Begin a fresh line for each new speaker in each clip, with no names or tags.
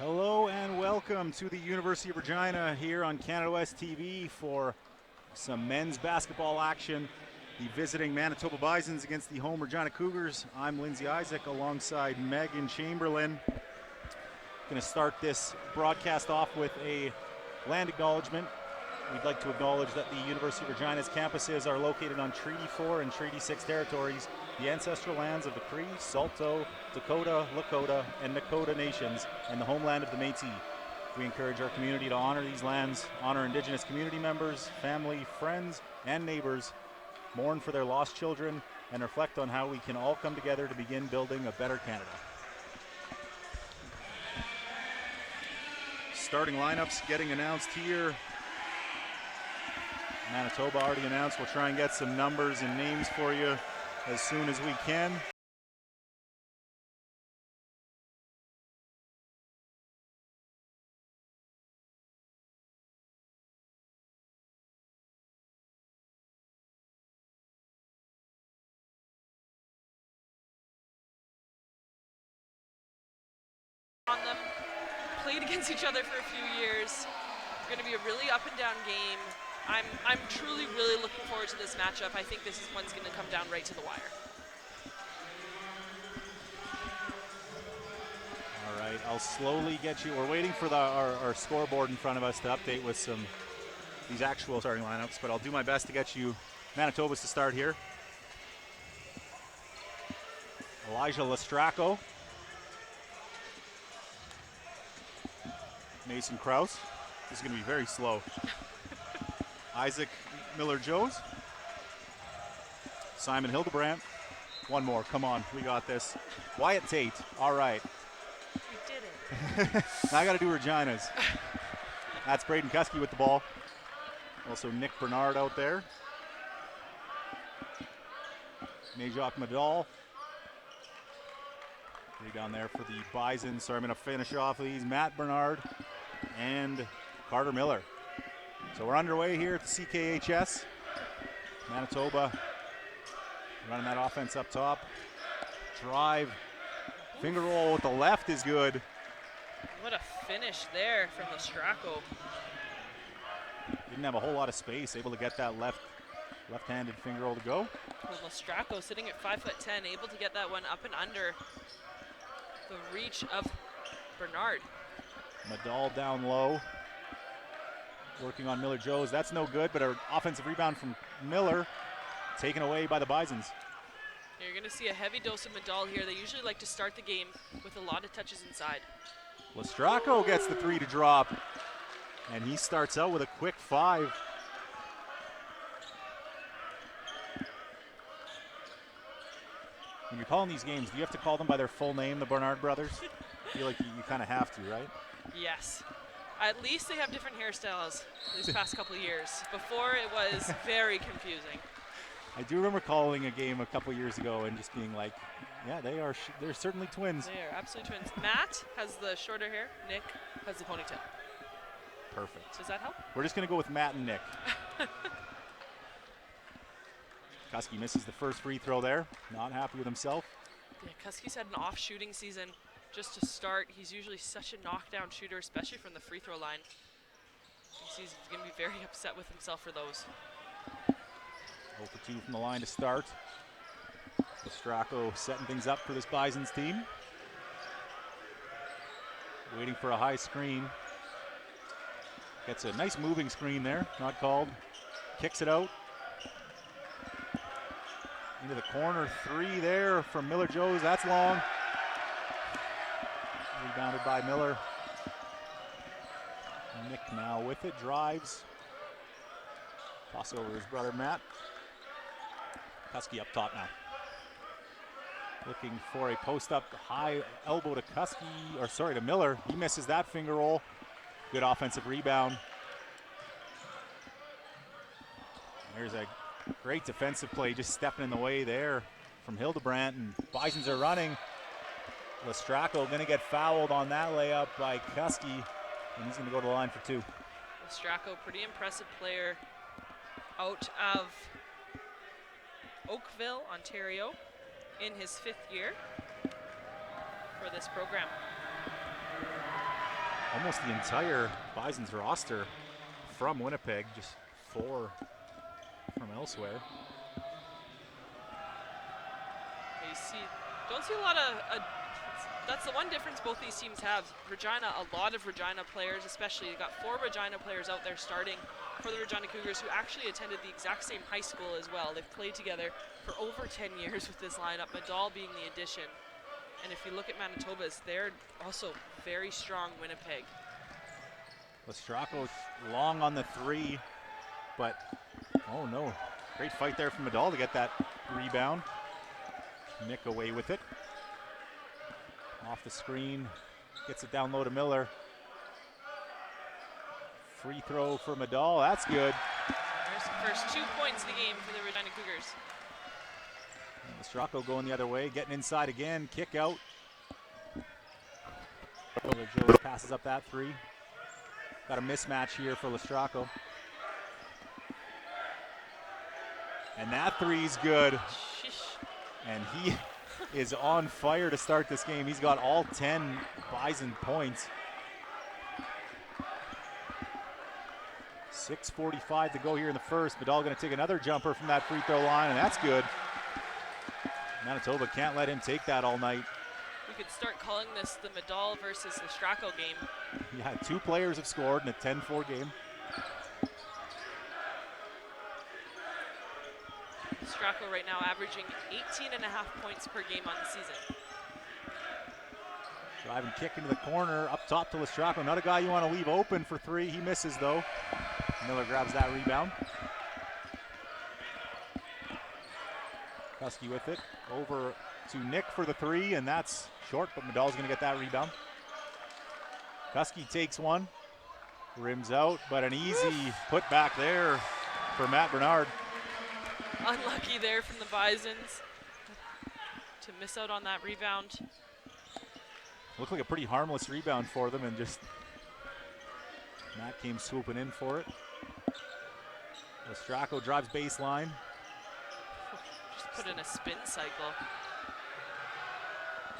Hello and welcome to the University of Regina here on Canada West TV for some men's basketball action. The visiting Manitoba Bisons against the home Regina Cougars. I'm Lindsay Isaac alongside Megan Chamberlain. Going to start this broadcast off with a land acknowledgement. We'd like to acknowledge that the University of Regina's campuses are located on Treaty 4 and Treaty 6 territories, the ancestral lands of the Cree, Saulteaux, Dakota, Lakota, and Nakota nations, and the homeland of the Métis. We encourage our community to honor these lands, honor Indigenous community members, family, friends, and neighbors, mourn for their lost children, and reflect on how we can all come together to begin building a better Canada. Starting lineups getting announced here. Manitoba already announced. We'll try and get some numbers and names for you as soon as we can.
On them, played against each other for a few years. It's going to be a really up and down game. I'm truly really looking forward to this matchup. I think this one's going to come down right to the wire.
All right, I'll slowly get you. We're waiting for our scoreboard in front of us to update with these actual starting lineups, but I'll do my best to get you Manitoba's to start here. Elijah Lostracco. Mason Krause. This is going to be very slow. Isaac Miller-Joes. Simon Hildebrandt. One more, come on, we got this. Wyatt Tate, all right.
We did it.
Now I got to do Regina's. That's Braden Kuski with the ball. Also Nick Bernard out there. Najok Madal. Down there for the Bison. So I'm going to finish off these. Matt Bernard and Carter Miller. So we're underway here at the CKHS. Manitoba running that offense up top. Drive. Finger roll with the left is good.
What a finish there from Lostracco.
Didn't have a whole lot of space. Able to get that left-handed finger roll to go.
Well, Lostracco sitting at 5'10", able to get that one up and under the reach of Bernard.
Madal down low. Working on Miller-Joes. That's no good, but an offensive rebound from Miller taken away by the Bisons.
You're going to see a heavy dose of Madal here. They usually like to start the game with a lot of touches inside.
Lostracco gets the three to drop, and he starts out with a quick 5. When you're calling these games, do you have to call them by their full name, the Bernard brothers? I feel like you kind of have to, right?
Yes. At least they have different hairstyles these past couple of years. Before, it was very confusing.
I do remember calling a game a couple years ago and just being like, yeah, they're certainly twins.
They are absolutely twins. Matt has the shorter hair. Nick has the ponytail.
Perfect.
Does that help?
We're just going to go with Matt and Nick. Kuski misses the first free throw there. Not happy with himself.
Yeah, Kuski's had an off shooting season. Just to start, he's usually such a knockdown shooter, especially from the free throw line. He's going to be very upset with himself for those.
0 for 2 from the line to start. Lostracco setting things up for this Bisons team. Waiting for a high screen. Gets a nice moving screen there, not called. Kicks it out. Into the corner, 3 there from Miller-Joes. That's long. Rebounded by Miller. Nick now with it, drives. Toss over his brother Matt. Kuski up top now. Looking for a post-up high elbow to to Miller. He misses that finger roll. Good offensive rebound. There's a great defensive play, just stepping in the way there from Hildebrandt, and Bisons are running. Lostracco going to get fouled on that layup by Kuski, and he's going to go to the line for 2.
Lostracco, pretty impressive player out of Oakville, Ontario, in his 5th year for this program.
almost the entire Bison's roster from Winnipeg, just 4 from elsewhere.
Don't see a lot of, that's the one difference both these teams have. Regina, a lot of Regina players, especially. You got 4 Regina players out there starting for the Regina Cougars who actually attended the exact same high school as well. They've played together for over 10 years with this lineup, Madal being the addition. And if you look at Manitoba's, they're also very strong Winnipeg.
Lostracco long on the 3, but oh no. Great fight there from Madal to get that rebound. Nick away with it. Off the screen, gets it down low to Miller. Free throw for Madal, that's good.
There's the first 2 points of the game for the Regina Cougars.
Lostracco going the other way, getting inside again, kick out. Joe passes up that 3. Got a mismatch here for Lostracco. And that 3's good.
Sheesh.
And he is on fire to start this game. He's got all 10 Bison points. 6:45 to go here in the first. Madal going to take another jumper from that free throw line, and that's good. Manitoba can't let him take that all night.
We could start calling this the Madal versus Lostracco game.
Yeah, 2 players have scored in a 10-4 game.
Lostracco right now averaging 18.5 points per game on the season.
Driving kick into the corner, up top to Lostracco. Not a guy you want to leave open for 3. He misses though. Miller grabs that rebound. Husky with it. Over to Nick for the 3, and that's short, but Madal's going to get that rebound. Husky takes one. Rims out, but an easy put back there for Matt Bernard.
Unlucky there from the Bisons to miss out on that rebound.
Looked like a pretty harmless rebound for them, and just Matt came swooping in for it. Lostracco drives baseline.
Just put in a spin cycle.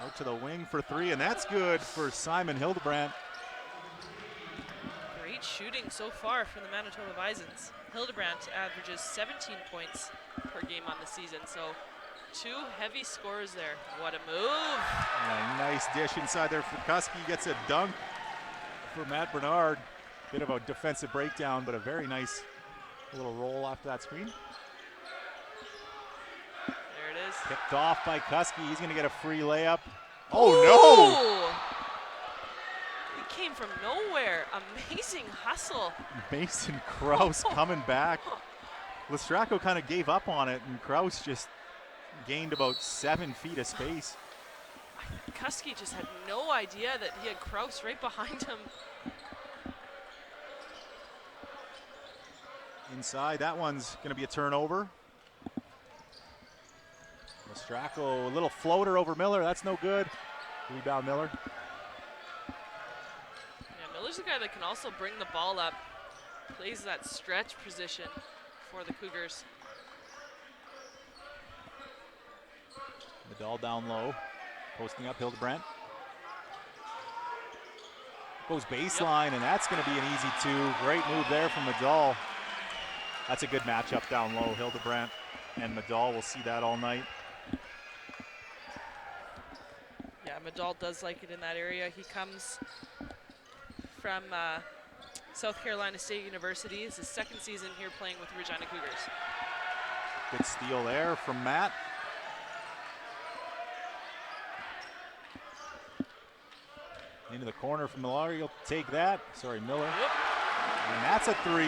Out to the wing for 3, and that's good for Simon Hildebrandt.
Great shooting so far from the Manitoba Bisons. Hildebrandt averages 17 points per game on the season, so 2 heavy scores there. What a move.
And a nice dish inside there for Husky. Gets a dunk for Matt Bernard. Bit of a defensive breakdown, but a very nice little roll after that screen.
There it is.
Picked off by Husky. He's going to get a free layup. Oh,
no! It came from nowhere. Amazing hustle.
Mason Kraus coming back. Lostracco kind of gave up on it, and Kraus just gained about 7 feet of space.
Husky just had no idea that he had Kraus right behind him.
Inside, that one's going to be a turnover. Lostracco, a little floater over Miller. That's no good. Rebound Miller.
Yeah, Miller's a guy that can also bring the ball up. Plays that stretch position for the Cougars.
Madal down low, posting up Hildebrandt. Goes baseline, and that's going to be an easy 2. Great move there from Madal. That's a good matchup down low, Hildebrandt and Madal. We'll see that all night.
Yeah, Madal does like it in that area. He comes from South Carolina State University. It's his 2nd season here playing with the Regina Cougars.
Good steal there from Matt. Into the corner from Miller. He'll take that. Sorry, Miller.
Yep.
And that's a 3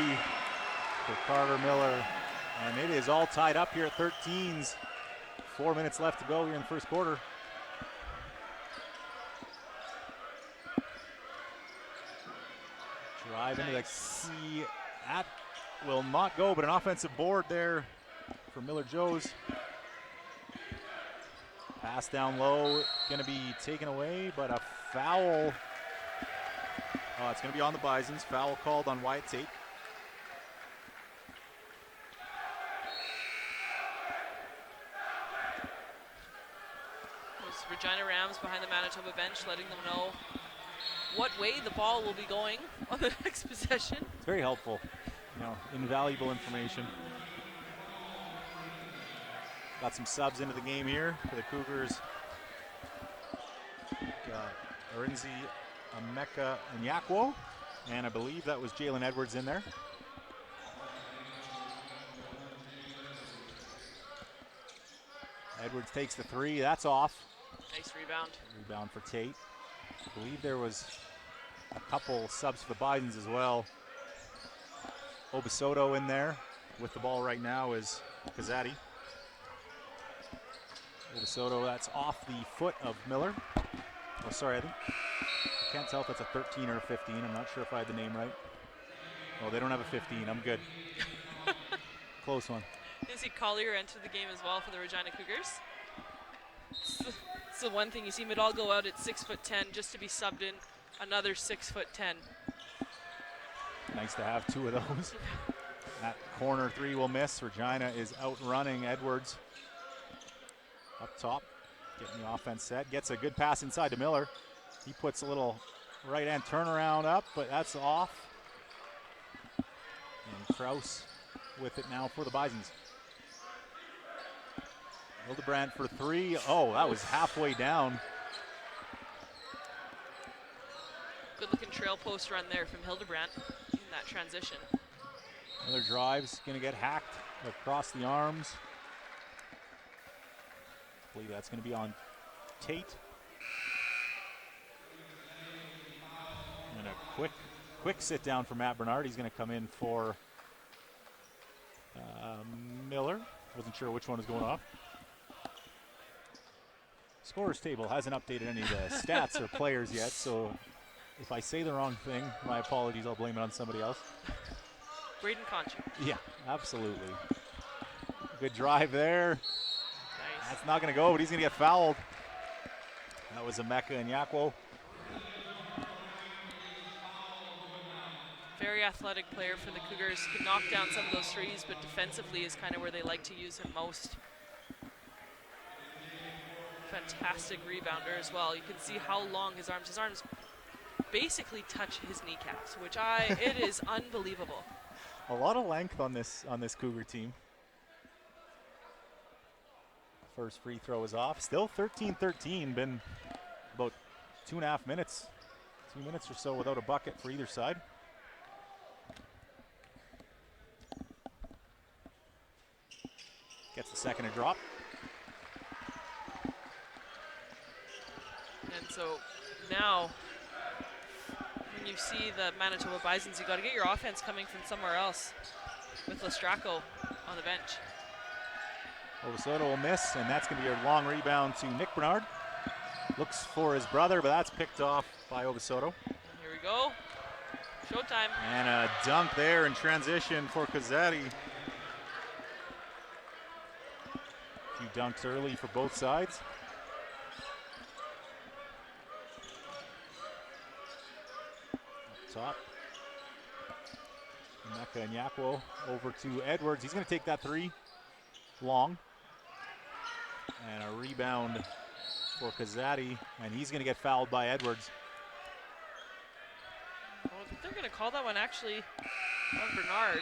for Carter Miller. And it is all tied up here at 13s. 4 minutes left to go here in the first quarter. Drive into the key. That will not go, but an offensive board there for Miller Joes. Pass down low, going to be taken away, but a foul. It's going to be on the Bisons. Foul called on Wyatt Tate.
Those Regina Rams behind the Manitoba bench letting them know what way the ball will be going on the next possession.
It's very helpful. You know, invaluable information. Got some subs into the game here for the Cougars. Got Arinzi, Ameka, and Yakwo. And I believe that was Jalen Edwards in there. Edwards takes the three. That's off.
Nice rebound.
Rebound for Tate. I believe there was a couple subs for the Bisons as well. Obasoto in there with the ball right now is Kazati. Obasoto, that's off the foot of Miller. Oh, sorry, I can't tell if that's a 13 or a 15. I'm not sure if I had the name right. Oh, they don't have a 15. I'm good. Close one.
You see Collier enter the game as well for the Regina Cougars. It's the one thing you see Midall go out at 6'10" just to be subbed in another 6'10".
Nice to have two of those. That corner three will miss. Regina is outrunning Edwards. Up top, getting the offense set. Gets a good pass inside to Miller. He puts a little right hand turnaround up, but that's off. And Kraus with it now for the Bisons. Hildebrandt for three. Oh, that was halfway down.
Good looking trail post run there from Hildebrandt in that transition.
Another drive's gonna get hacked across the arms. I believe that's gonna be on Tate. And a quick sit down for Matt Bernard. He's gonna come in for Miller. Wasn't sure which one was going off. Scorers table hasn't updated any of the stats or players yet, so if I say the wrong thing, my apologies, I'll blame it on somebody else.
Braden Conchu.
Yeah, absolutely. Good drive there.
Nice.
That's not going to go, but he's going to get fouled. That was Ameka and Yakwo.
Very athletic player for the Cougars. Could knock down some of those threes, but defensively is kind of where they like to use him most. Fantastic rebounder as well. You can see how long his arms basically touch his kneecaps, which it is unbelievable.
A lot of length on this Cougar team. First free throw is off. Still 13-13. Been about 2.5 minutes, 2 minutes or so without a bucket for either side. Gets the second to drop.
And so now, when you see the Manitoba Bisons, you got to get your offense coming from somewhere else with Lostracco on the bench.
Obasoto will miss, and that's going to be a long rebound to Nick Bernard. Looks for his brother, but that's picked off by Obasoto.
Here we go. Showtime.
And a dunk there in transition for Kazati. A few dunks early for both sides. Top. Mecca and Yakwo over to Edwards. He's going to take that three long. And a rebound for Kazati, and he's going to get fouled by Edwards.
Well, I think they're going to call that one actually on Bernard.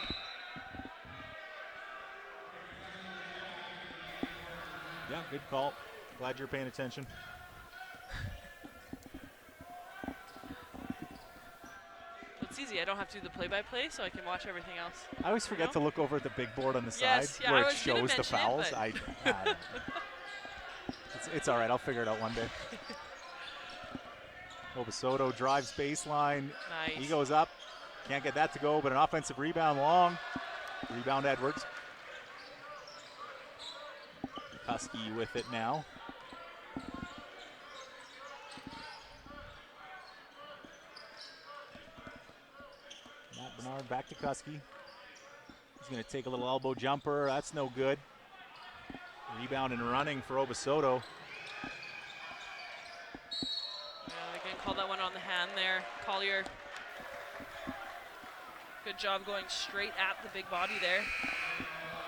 Yeah, good call. Glad you're paying attention.
It's easy. I don't have to do the play-by-play, so I can watch everything else.
I always forget to look over at the big board on the
Yes,
side
yeah,
where
I
it
was gonna
shows the
mention it,
fouls.
but-
It's all right. I'll figure it out one day. Obasoto drives baseline.
Nice.
He goes up. Can't get that to go, but an offensive rebound long. Rebound Edwards. Husky with it now. Matt Bernard back to Kusky. He's going to take a little elbow jumper. That's no good. Rebound and running for Obasoto.
Again, call that one on the hand there. Collier. Good job going straight at the big body there.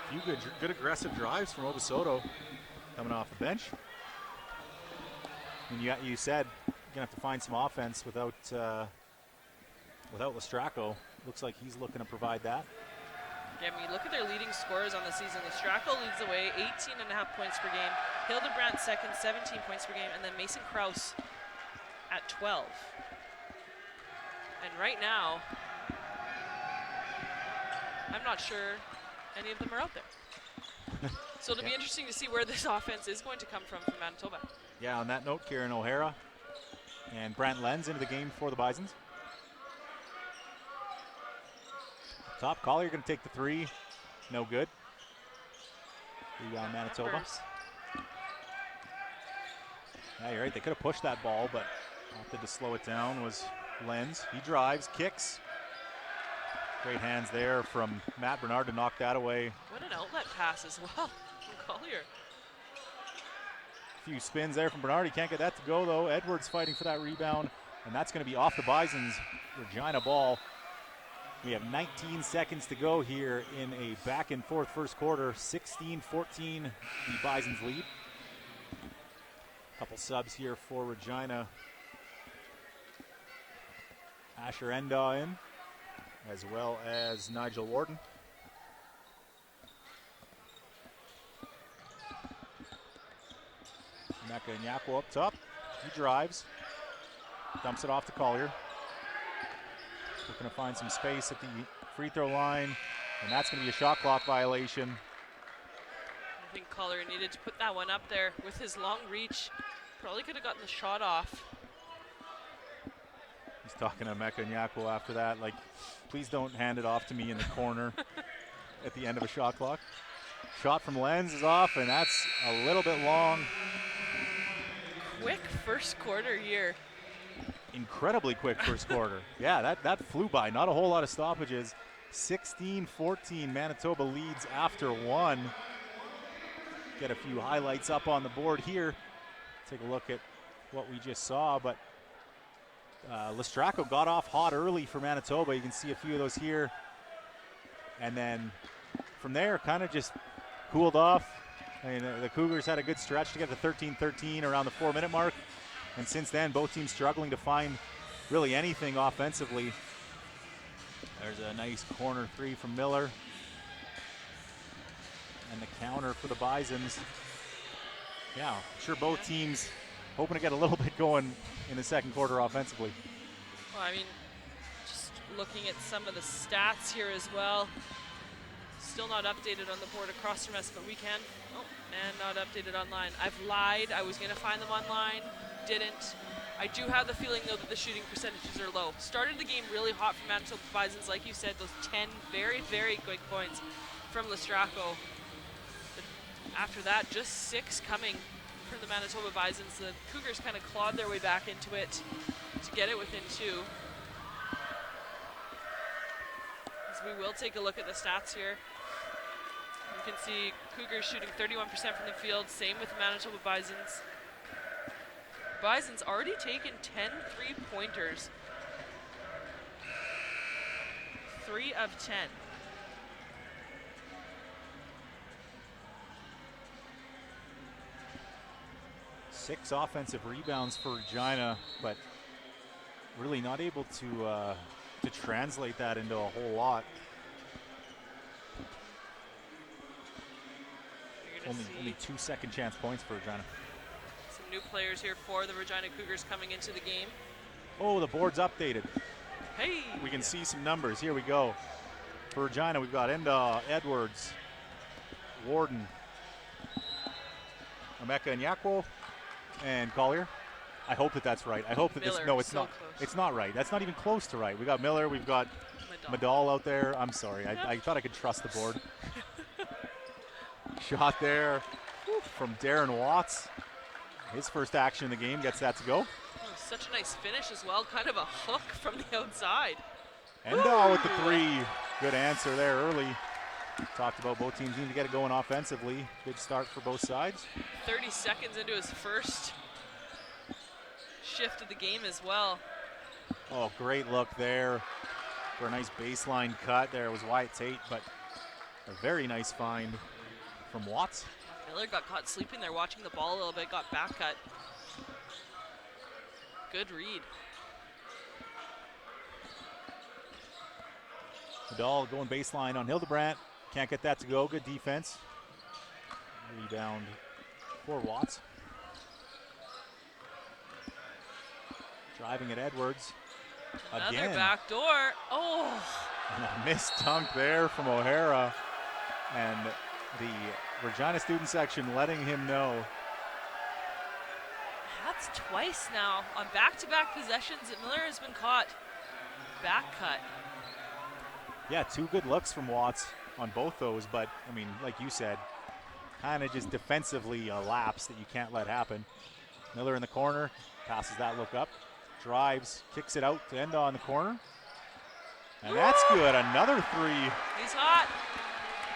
A few good aggressive drives from Obasoto coming off the bench. And you said gonna have to find some offense without Lostracco. Looks like he's looking to provide that.
Yeah, I mean, look at their leading scorers on the season. Lostracco leads the way, 18.5 points per game. Hildebrandt second, 17 points per game, and then Mason Krause at 12. And right now, I'm not sure any of them are out there. So it'll be interesting to see where this offense is going to come from Manitoba.
Yeah, on that note, Kieran O'Hara and Brant Lenz into the game for the Bisons. Top Collier going to take the three. No good. Rebound Manitoba.
Numbers.
Yeah, you're right. They could have pushed that ball, but opted to slow it down was Lenz. He drives, kicks. Great hands there from Matt Bernard to knock that away.
What an outlet pass as well from Collier.
A few spins there from Bernard. He can't get that to go, though. Edwards fighting for that rebound, and that's going to be off the Bison's Regina ball. We have 19 seconds to go here in a back-and-forth first quarter. 16-14, the Bison's lead. Couple subs here for Regina. Asher Endaw in, as well as Nigel Warden. Mecca Nyakwo up top. He drives, dumps it off to Collier. Looking to find some space at the free throw line, and that's going to be a shot clock violation.
I think Collier needed to put that one up there with his long reach. Probably could have gotten the shot off.
He's talking to Mecca Nyakwo after that, like, please don't hand it off to me in the corner at the end of a shot clock. Shot from Lenz is off, and that's a little bit long.
Quick first quarter here.
Incredibly quick first quarter. Yeah, that flew by. Not a whole lot of stoppages. 16-14, Manitoba leads after one. Get a few highlights up on the board here. Take a look at what we just saw, but Lostracco got off hot early for Manitoba. You can see a few of those here. And then from there, kind of just cooled off. I mean, the Cougars had a good stretch to get to 13-13 around the 4-minute mark. And since then, both teams struggling to find really anything offensively. There's a nice corner three from Miller. And the counter for the Bisons. Yeah, I'm sure both teams hoping to get a little bit going in the second quarter offensively.
Well, I mean, just looking at some of the stats here as well. Still not updated on the board across from us, but we can. Oh, and not updated online. I've lied. I was going to find them online. Didn't. I do have the feeling, though, that the shooting percentages are low. Started the game really hot for Manitoba Bisons. Like you said, those 10 very, very quick points from Lostracco. But after that, just 6 coming from the Manitoba Bisons. The Cougars kind of clawed their way back into it to get it within 2. As we will take a look at the stats here. You can see Cougars shooting 31% from the field. Same with the Manitoba Bisons. Bison's already taken 10 3-pointers. 3 of 10.
Six offensive rebounds for Regina, but really not able to translate that into a whole lot. Only 2 second chance points for Regina.
Some new players here for the Regina Cougars coming into the game.
Oh, the board's updated.
Hey!
We can see some numbers. Here we go. For Regina, we've got Endaw, Edwards, Warden, Mecca Nyakwo, and Collier. I hope that that's right. I hope that
Miller,
no, it's
so
not.
close.
It's not right. That's not even close to right. We got Miller. We've got Madal out there. I'm sorry. I thought I could trust the board. Shot there from Darren Watts. His first action in the game gets that to go.
Oh, such a nice finish as well. Kind of a hook from the outside.
Endaw with the 3. Good answer there early. Talked about both teams need to get it going offensively. Good start for both sides.
30 seconds into his first shift of the game as well.
Oh, great look there for a nice baseline cut. There was Wyatt Tate, but a very nice find from Watts.
Miller got caught sleeping there watching the ball a little bit, got back cut. Good read.
Vidal going baseline on Hildebrandt. Can't get that to go. Good defense. Rebound for Watts. Driving at Edwards.
Another
Again.
back door. Oh.
And a missed dunk there from O'Hara. And the Regina student section letting him know.
That's twice now on back-to-back possessions that Miller has been caught. Back cut.
Yeah, 2 good looks from Watts on both those, but I mean, like you said, kind of just defensively a lapse that you can't let happen. Miller in the corner, passes that look up, drives, kicks it out to end on the corner. And that's good, another 3.
He's hot.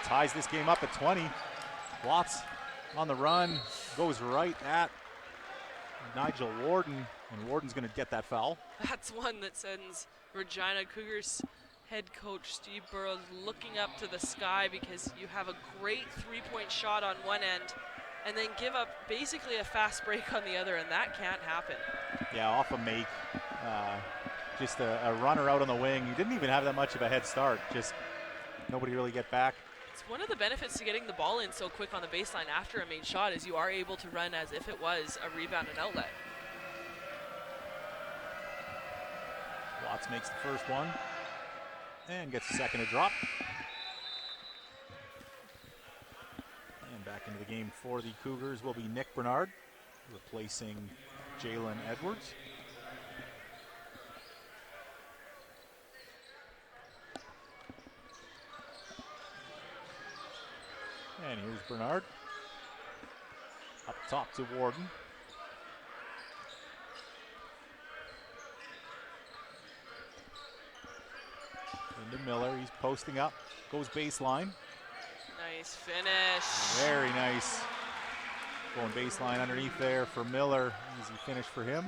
Ties this game up at 20. Watts on the run, goes right at Nigel Warden, and Warden's gonna get that foul.
That's one that sends Regina Cougars head coach Steve Burrows looking up to the sky, because you have a great 3-point shot on one end and then give up basically a fast break on the other, and that can't happen.
Yeah, off a make. Just a runner out on the wing. He didn't even have that much of a head start. Just nobody really get back.
It's one of the benefits to getting the ball in so quick on the baseline after a made shot is you are able to run as if it was a rebound and outlet.
Watts makes the first one and gets the second to drop. And back into the game for the Cougars will be Nick Bernard, replacing Jalen Edwards. And here's Bernard. Up top to Warden. Into Miller, he's posting up, goes baseline.
Nice finish.
Very nice. Going baseline underneath there for Miller. Easy finish for him.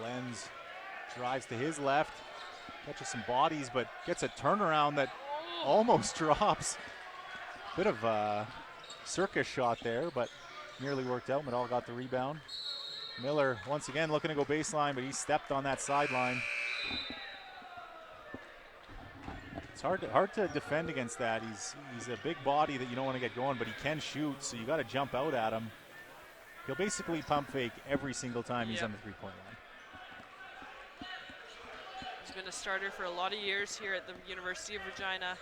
Lenz drives to his left, catches some bodies, but gets a turnaround that almost drops. Bit of a circus shot there, but nearly worked out. Medall got the rebound. Miller once again looking to go baseline, but he stepped on that sideline. It's hard to defend against that. He's a big body that you don't want to get going, but he can shoot, so you got to jump out at him. He'll basically pump fake every single time he's on the three-point line.
He's been a starter for a lot of years here at the University of Regina.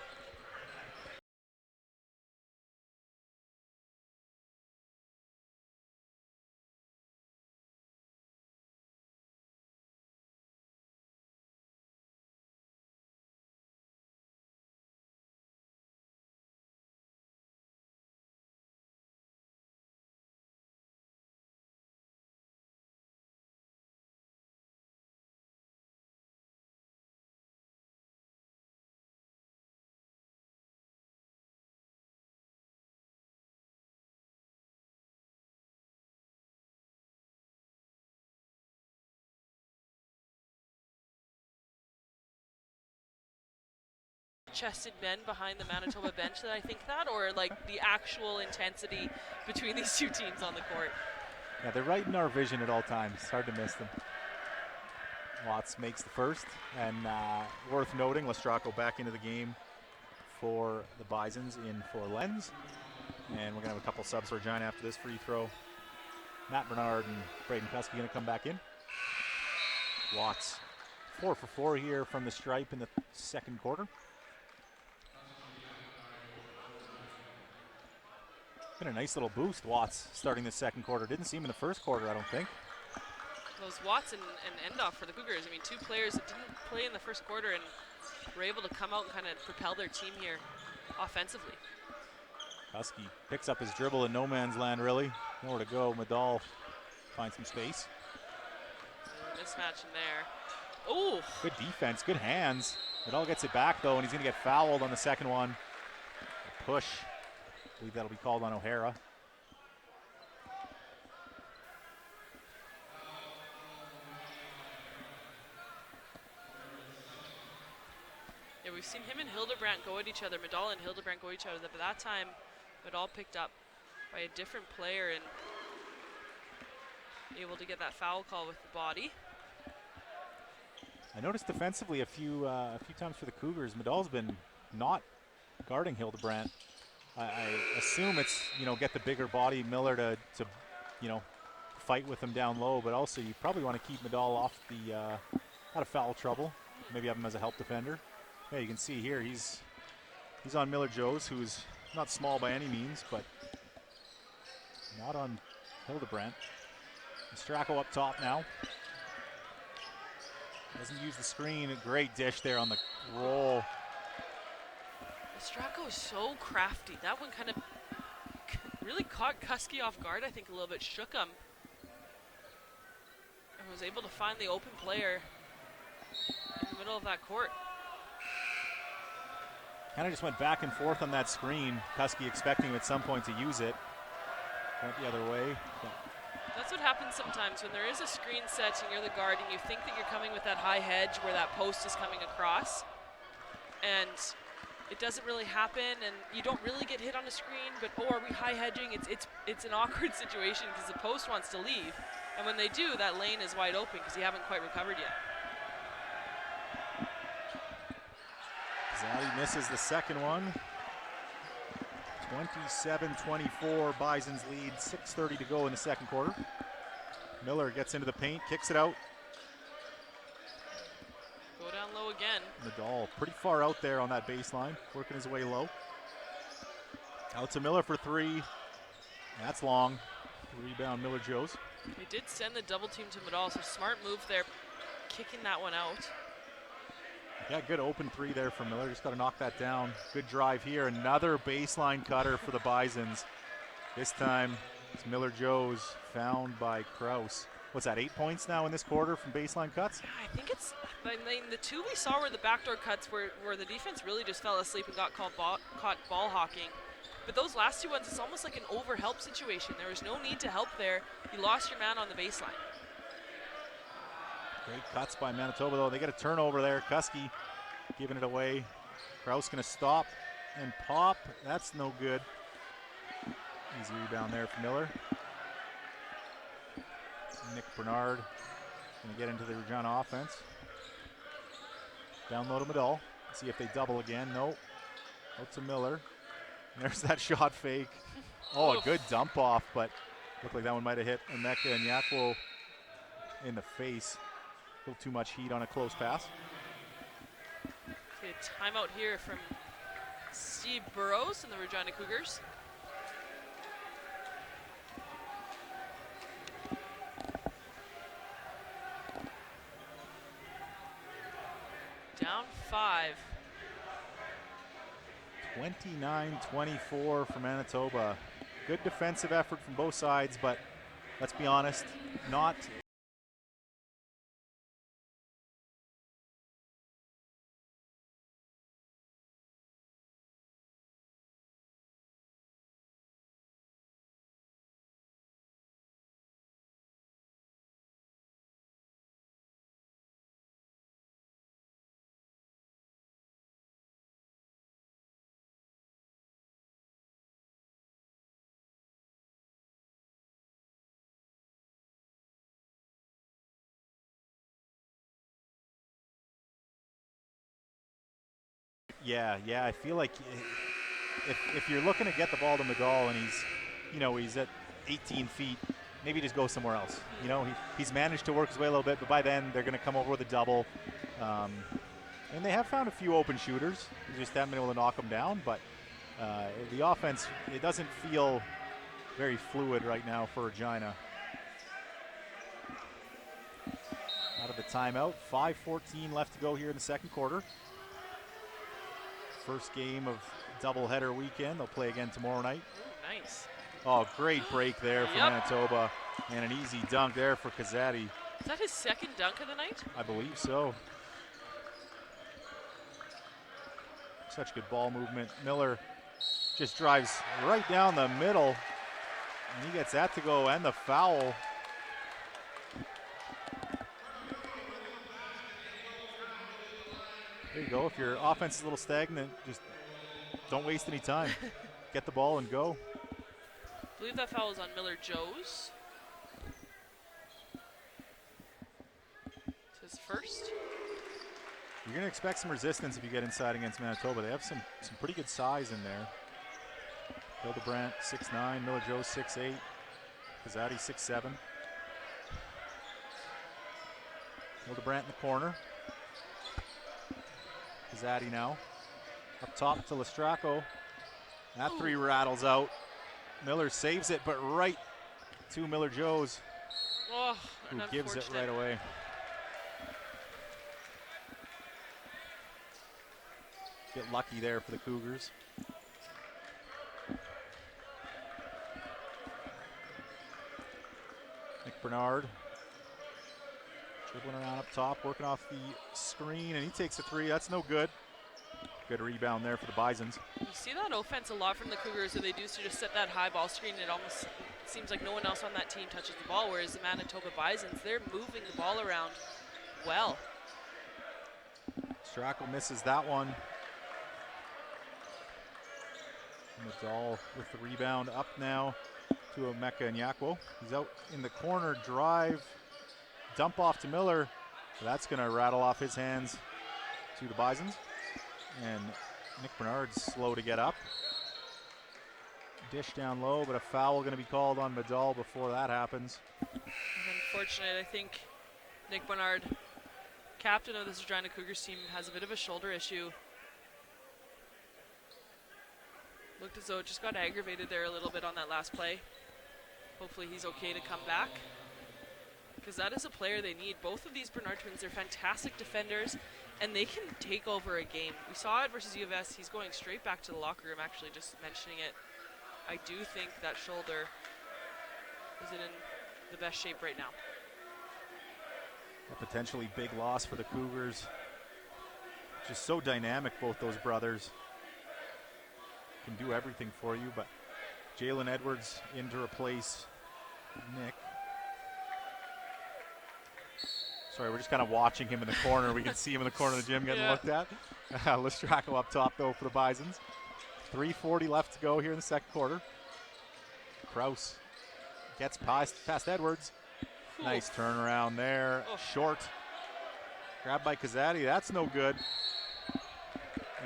Chested men behind the Manitoba bench that I think that, or like the actual intensity between these two teams on the court.
Yeah, they're right in our vision at all times. It's hard to miss them. Watts makes the first, and worth noting, Lostracco back into the game for the Bisons in for Lenz. And we're gonna have a couple subs for Regina after this free throw. Matt Bernard and Braden Kuski gonna come back in. Watts 4 for 4 here from the stripe in the second quarter. Been a nice little boost, Watts, starting the second quarter. Didn't see him in the first quarter, I don't think.
Those Watts and Endoff for the Cougars. I mean, two players that didn't play in the first quarter and were able to come out and kind of propel their team here offensively.
Husky picks up his dribble in no man's land, really. Nowhere to go. Medall finds some space.
Mismatch in there. Ooh.
Good defense, good hands. Medall gets it back, though, and he's going to get fouled on the second one. A push. I believe that'll be called on O'Hara.
Yeah, we've seen him and Hildebrandt go at each other. Medall and Hildebrandt go at each other, but that time Medall picked up by a different player and able to get that foul call with the body.
I noticed defensively a few times for the Cougars, Medall's been not guarding Hildebrandt. I assume it's, get the bigger body Miller to fight with him down low, but also you probably want to keep Medall off the out of foul trouble. Maybe have him as a help defender. Yeah, you can see here he's on Miller Joes, who's not small by any means, but not on Hildebrandt. Lostracco up top now. Doesn't use the screen. A great dish there on the roll.
Lostracco is so crafty. That one kind of really caught Kuski off guard, I think a little bit, shook him. And was able to find the open player in the middle of that court.
Kind of just went back and forth on that screen. Kuski expecting him at some point to use it. Went the other way.
That's what happens sometimes when there is a screen set and you're the guard and you think that you're coming with that high hedge where that post is coming across. And it doesn't really happen and you don't really get hit on a screen, but are we high hedging? It's an awkward situation because the post wants to leave. And when they do, that lane is wide open because you haven't quite recovered yet.
Zaddy misses the second one. 27-24, Bison's lead, 6:30 to go in the second quarter. Miller gets into the paint, kicks it out.
Go down low again.
Medall pretty far out there on that baseline, working his way low. Out to Miller for three. That's long. Rebound, Miller Joes.
They did send the double team to Medall, so smart move there, kicking that one out.
Yeah, good open three there for Miller. Just got to knock that down. Good drive here. Another baseline cutter for the Bisons. This time it's Miller Joes found by Kraus. What's that, 8 points now in this quarter from baseline cuts?
Yeah, I think it's, the two we saw were the backdoor cuts where the defense really just fell asleep and got caught ball hawking. But those last two ones, it's almost like an over-help situation. There was no need to help there. You lost your man on the baseline.
Great cuts by Manitoba, though. They get a turnover there. Kuski giving it away. Kraus going to stop and pop. That's no good. Easy rebound there for Miller. Nick Bernard going to get into the Regina offense. Down low to Medall. See if they double again. No. Out to Miller. There's that shot fake. Oh, a good dump off, but looked like that one might have hit Emeka and Yakwo in the face. A little too much heat on a close pass.
Okay, timeout here from Steve Burrows and the Regina Cougars. Down 5.
29-24 for Manitoba. Good defensive effort from both sides, but let's be honest, not Yeah, I feel like if you're looking to get the ball to Medall and he's at 18 feet, maybe just go somewhere else. He's managed to work his way a little bit, but by then they're going to come over with a double. And they have found a few open shooters. They just haven't been able to knock them down, but the offense, it doesn't feel very fluid right now for Regina. Out of the timeout, 5:14 left to go here in the second quarter. First game of doubleheader weekend. They'll play again tomorrow night.
Ooh, nice.
Oh, great break there for Manitoba. And an easy dunk there for Kazadi.
Is that his second dunk of the night?
I believe so. Such good ball movement. Miller just drives right down the middle. And he gets that to go and the foul. There you go. If your offense is a little stagnant, just don't waste any time. Get the ball and go.
believe that foul is on Miller Joes. It's his first.
You're going to expect some resistance if you get inside against Manitoba. They have some pretty good size in there. Hildebrandt 6'9", Miller Joes 6'8", Kazadi 6'7". Hildebrandt in the corner. Kazadi now. Up top to Lostracco. That three rattles out. Miller saves it, but right to Miller Joes, who gives it right away. Get lucky there for the Cougars. Nick Bernard dribbling around up top, working off the screen, and he takes a three. That's no good. Good rebound there for the Bisons.
You see that offense a lot from the Cougars, so they do just set that high ball screen. It almost seems like no one else on that team touches the ball, whereas the Manitoba Bisons, they're moving the ball around well.
Strackle misses that one. Nadal with the rebound up now to Omeka Nyakwo. He's out in the corner, drive, dump off to Miller. That's going to rattle off his hands to the Bisons. And Nick Bernard's slow to get up. Dish down low, but a foul going to be called on Nadal before that happens.
Unfortunate, I think Nick Bernard, captain of this Regina Cougars team, has a bit of a shoulder issue. Looked as though it just got aggravated there a little bit on that last play. Hopefully he's okay to come back, because that is a player they need. Both of these Bernard twins are fantastic defenders, and they can take over a game. We saw it versus U of S. He's going straight back to the locker room, actually, just mentioning it. I do think that shoulder isn't in the best shape right now.
A potentially big loss for the Cougars. Just so dynamic, both those brothers. Can do everything for you, but Jalen Edwards in to replace Nick. Sorry, we're just kind of watching him in the corner. We can see him in the corner of the gym getting looked at. Lostracco up top, though, for the Bisons. 3:40 left to go here in the second quarter. Kraus gets past Edwards.
Ooh.
Nice turnaround there. Short. Grabbed by Kazadi. That's no good.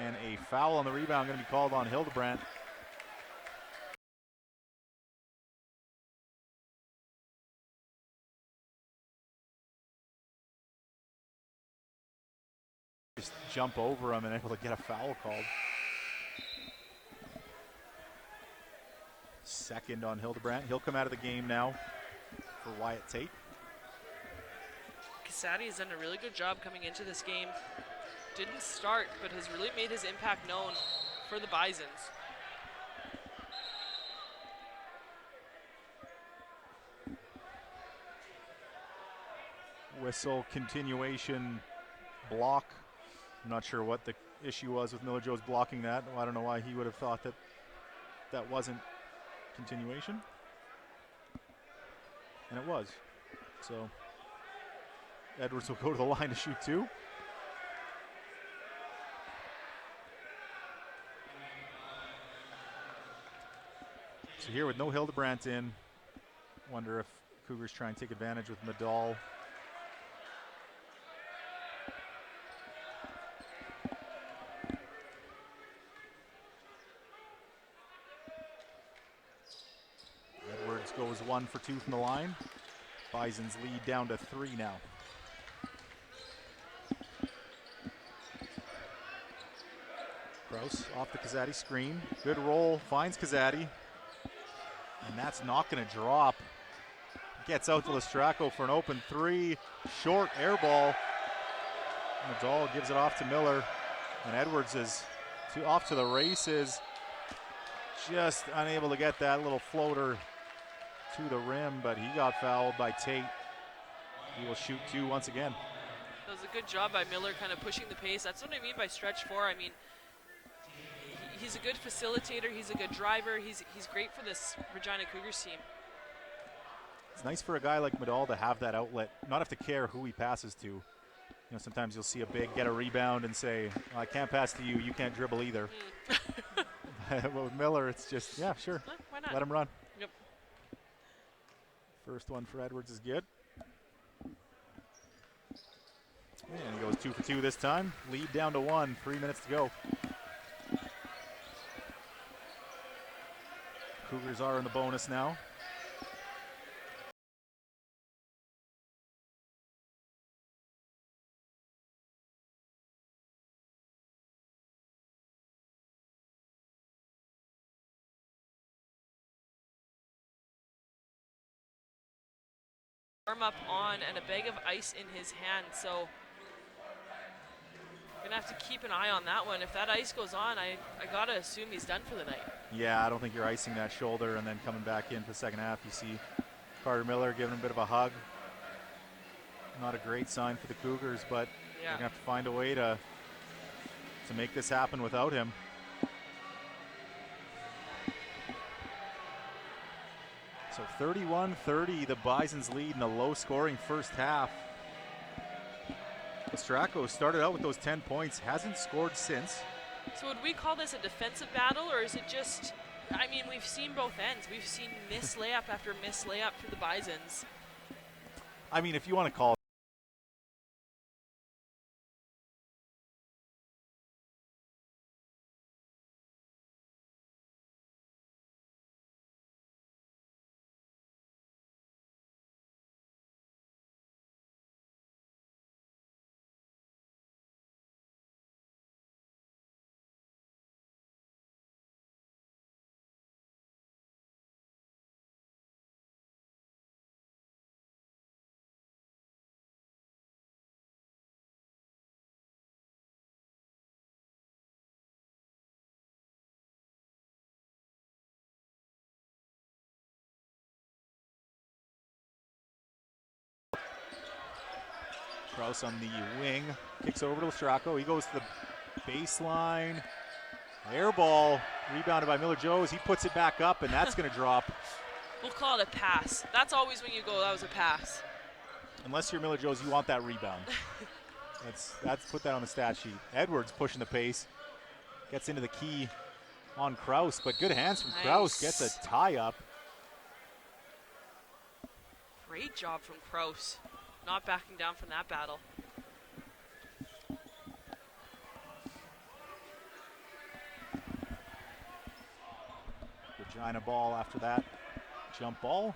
And a foul on the rebound going to be called on Hildebrandt. Just jump over him and able to get a foul called. Second on Hildebrandt. He'll come out of the game now for Wyatt Tate.
Casati has done a really good job coming into this game. Didn't start, but has really made his impact known for the Bisons.
Whistle, continuation, block. I'm not sure what the issue was with Miller Joes blocking that. I don't know why he would have thought that that wasn't continuation. And it was. So Edwards will go to the line to shoot two. So here with no Hildebrandt in, wonder if Cougars try and take advantage with Nadal. Edwards goes 1 for 2 from the line. Bisons lead down to 3 now. Kraus off the Kazadi screen. Good roll, finds Kazadi. And that's not going to drop. Gets out to Lostracco for an open three. Short air ball. Nadal gives it off to Miller. And Edwards is off to the races. Just unable to get that little floater to the rim, but he got fouled by Tate. He will shoot two once again.
That was a good job by Miller, kind of pushing the pace. That's what I mean by stretch four. I mean, he's a good facilitator. He's a good driver. He's great for this Regina Cougars team.
It's nice for a guy like Nadal to have that outlet, not have to care who he passes to. You know, sometimes you'll see a big get a rebound and say, well, I can't pass to you, you can't dribble either. But with Miller, it's just, yeah, sure.
Why not?
Let him run.
Yep.
First one for Edwards is good. And he goes 2 for 2 this time. Lead down to 1, 3 minutes to go. Cougars are in the bonus now.
Arm up on and a bag of ice in his hand, so gonna have to keep an eye on that one. If that ice goes on, I gotta assume he's done for the night.
Yeah, I don't think you're icing that shoulder and then coming back in for the second half. You see Carter Miller giving him a bit of a hug. Not a great sign for the Cougars, but they're gonna have to find a way to make this happen without him. So 31-30, the Bisons lead in a low-scoring first half. Lostracco started out with those 10 points, hasn't scored since.
So would we call this a defensive battle, or is it just, I mean, we've seen both ends. We've seen miss layup after miss layup for the Bisons.
I mean, if you want to call it. Kraus on the wing, kicks over to Lostracco. He goes to the baseline. Air ball, rebounded by Miller-Joes. He puts it back up, and that's going to drop.
We'll call it a pass. That's always when you go, that was a pass.
Unless you're Miller-Joes, you want that rebound. That's put that on the stat sheet. Edwards pushing the pace. Gets into the key on Kraus, but good hands from Kraus. Gets a tie up.
Great job from Kraus. Not backing down from that battle.
Regina ball after that. Jump ball.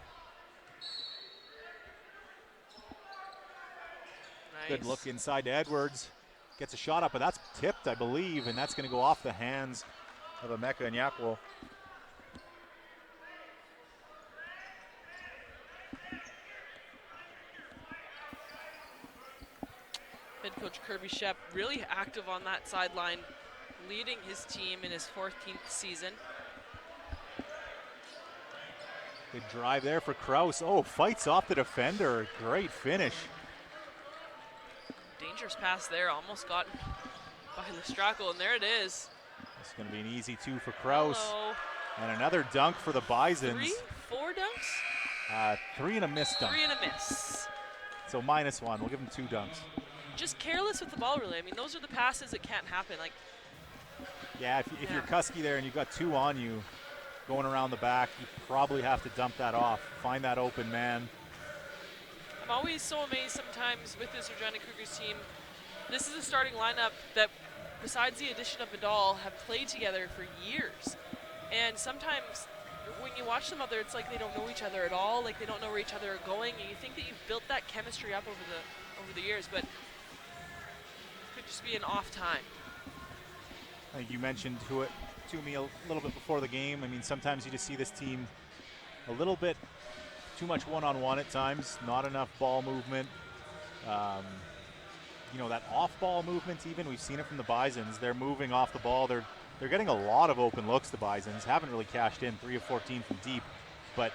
Nice.
Good look inside to Edwards. Gets a shot up, but that's tipped, I believe, and that's going to go off the hands of Emeka and Yakwo.
Head coach Kirby Shep really active on that sideline, leading his team in his 14th season.
Good drive there for Kraus. Oh, fights off the defender. Great finish.
Dangerous pass there, almost got by Lostracco, and there it is.
It's going to be an easy 2 for Kraus.
Hello.
And another dunk for the Bisons.
4 dunks?
3 and a miss dunk.
3 and a miss.
So -1. We'll give him 2 dunks.
Just careless with the ball, really. I mean, those are the passes that can't happen. Like,
yeah, if you're Kusky there and you've got 2 on you going around the back, you probably have to dump that off. Find that open man.
I'm always so amazed sometimes with this Regina Cougars team. This is a starting lineup that, besides the addition of Vidal, have played together for years. And sometimes when you watch them out there, it's like they don't know each other at all. Like they don't know where each other are going. And you think that you've built that chemistry up over the years, but it could just be an off time.
I think you mentioned to me a little bit before the game. I mean, sometimes you just see this team a little bit too much one-on-one at times, not enough ball movement. You know, that off-ball movement even, we've seen it from the Bisons. They're moving off the ball. They're getting a lot of open looks, the Bisons. Haven't really cashed in, 3 of 14 from deep. But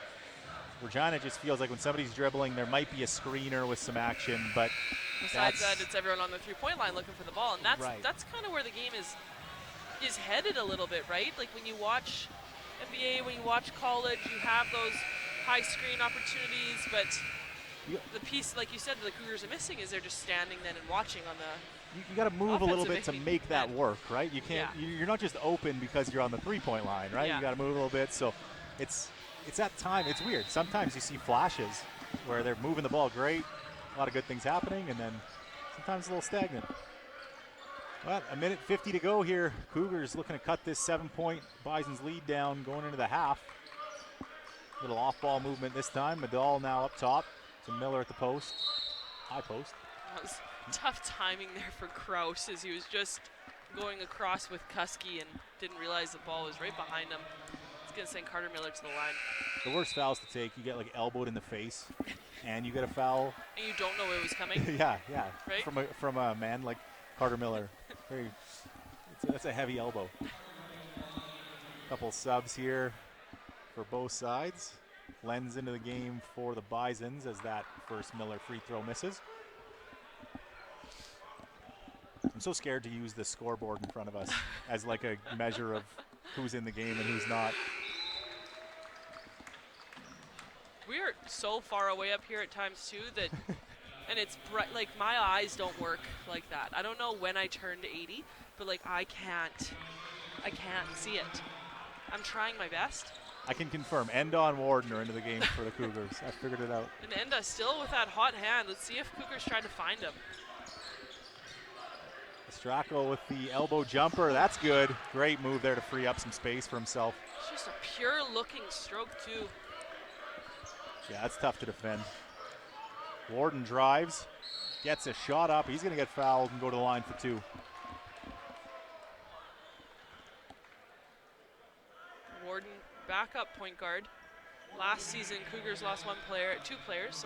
Regina just feels like when somebody's dribbling, there might be a screener with some action, but
besides that, it's everyone on the three-point line looking for the ball, and that's
right.
That's kind of where the game is headed a little bit, right? Like when you watch NBA, when you watch college, you have those high screen opportunities, but the piece, like you said, the Cougars are missing is they're just standing then and watching on the.
You got to move a little bit to
offensive
make that
end.
work, right? You can't.
Yeah.
You're not just open because you're on the 3-point line, right?
Yeah.
You got to move a little bit. So it's it's that time. It's weird. Sometimes you see flashes where they're moving the ball great, a lot of good things happening, and then sometimes a little stagnant. Well, a minute 50 to go here. Cougars looking to cut this 7-point Bison's lead down going into the half. Little off-ball movement this time. Medall now up top to Miller at the post. High post.
That was tough timing there for Kraus as he was just going across with Kuski and didn't realize the ball was right behind him. He's going to send Carter Miller to the line.
The worst fouls to take, you get like elbowed in the face and you get a foul.
And you don't know it was coming.
yeah.
Right?
From a man like Carter Miller. That's a heavy elbow. Couple subs here for both sides. Lenz into the game for the Bisons as that first Miller free throw misses. I'm so scared to use the scoreboard in front of us as like a measure of who's in the game and who's not.
We are so far away up here at times too that, and it's bright, like my eyes don't work like that. I don't know when I turned 80, but like I can't see it. I'm trying my best.
I can confirm, Enda and Warden are into the game for the Cougars. I figured it out.
And Enda still with that hot hand. Let's see if Cougars try to find him.
Lostracco with the elbow jumper. That's good. Great move there to free up some space for himself.
It's just a pure looking stroke too.
Yeah, that's tough to defend. Warden drives, gets a shot up. He's going to get fouled and go to the line for two.
Warden backup point guard. Last season, Cougars lost two players.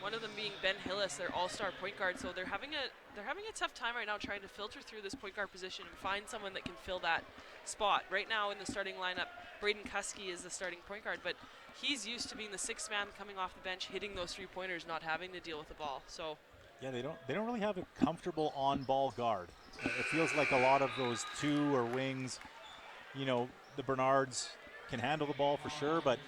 One of them being Ben Hillis, their all-star point guard. So they're having a tough time right now trying to filter through this point guard position and find someone that can fill that spot. Right now in the starting lineup, Braden Kuski is the starting point guard, but he's used to being the sixth man coming off the bench, hitting those three-pointers, not having to deal with the ball. So
yeah, they don't really have a comfortable on-ball guard. It feels like a lot of those two or wings, you know, the Bernards can handle the ball for sure, but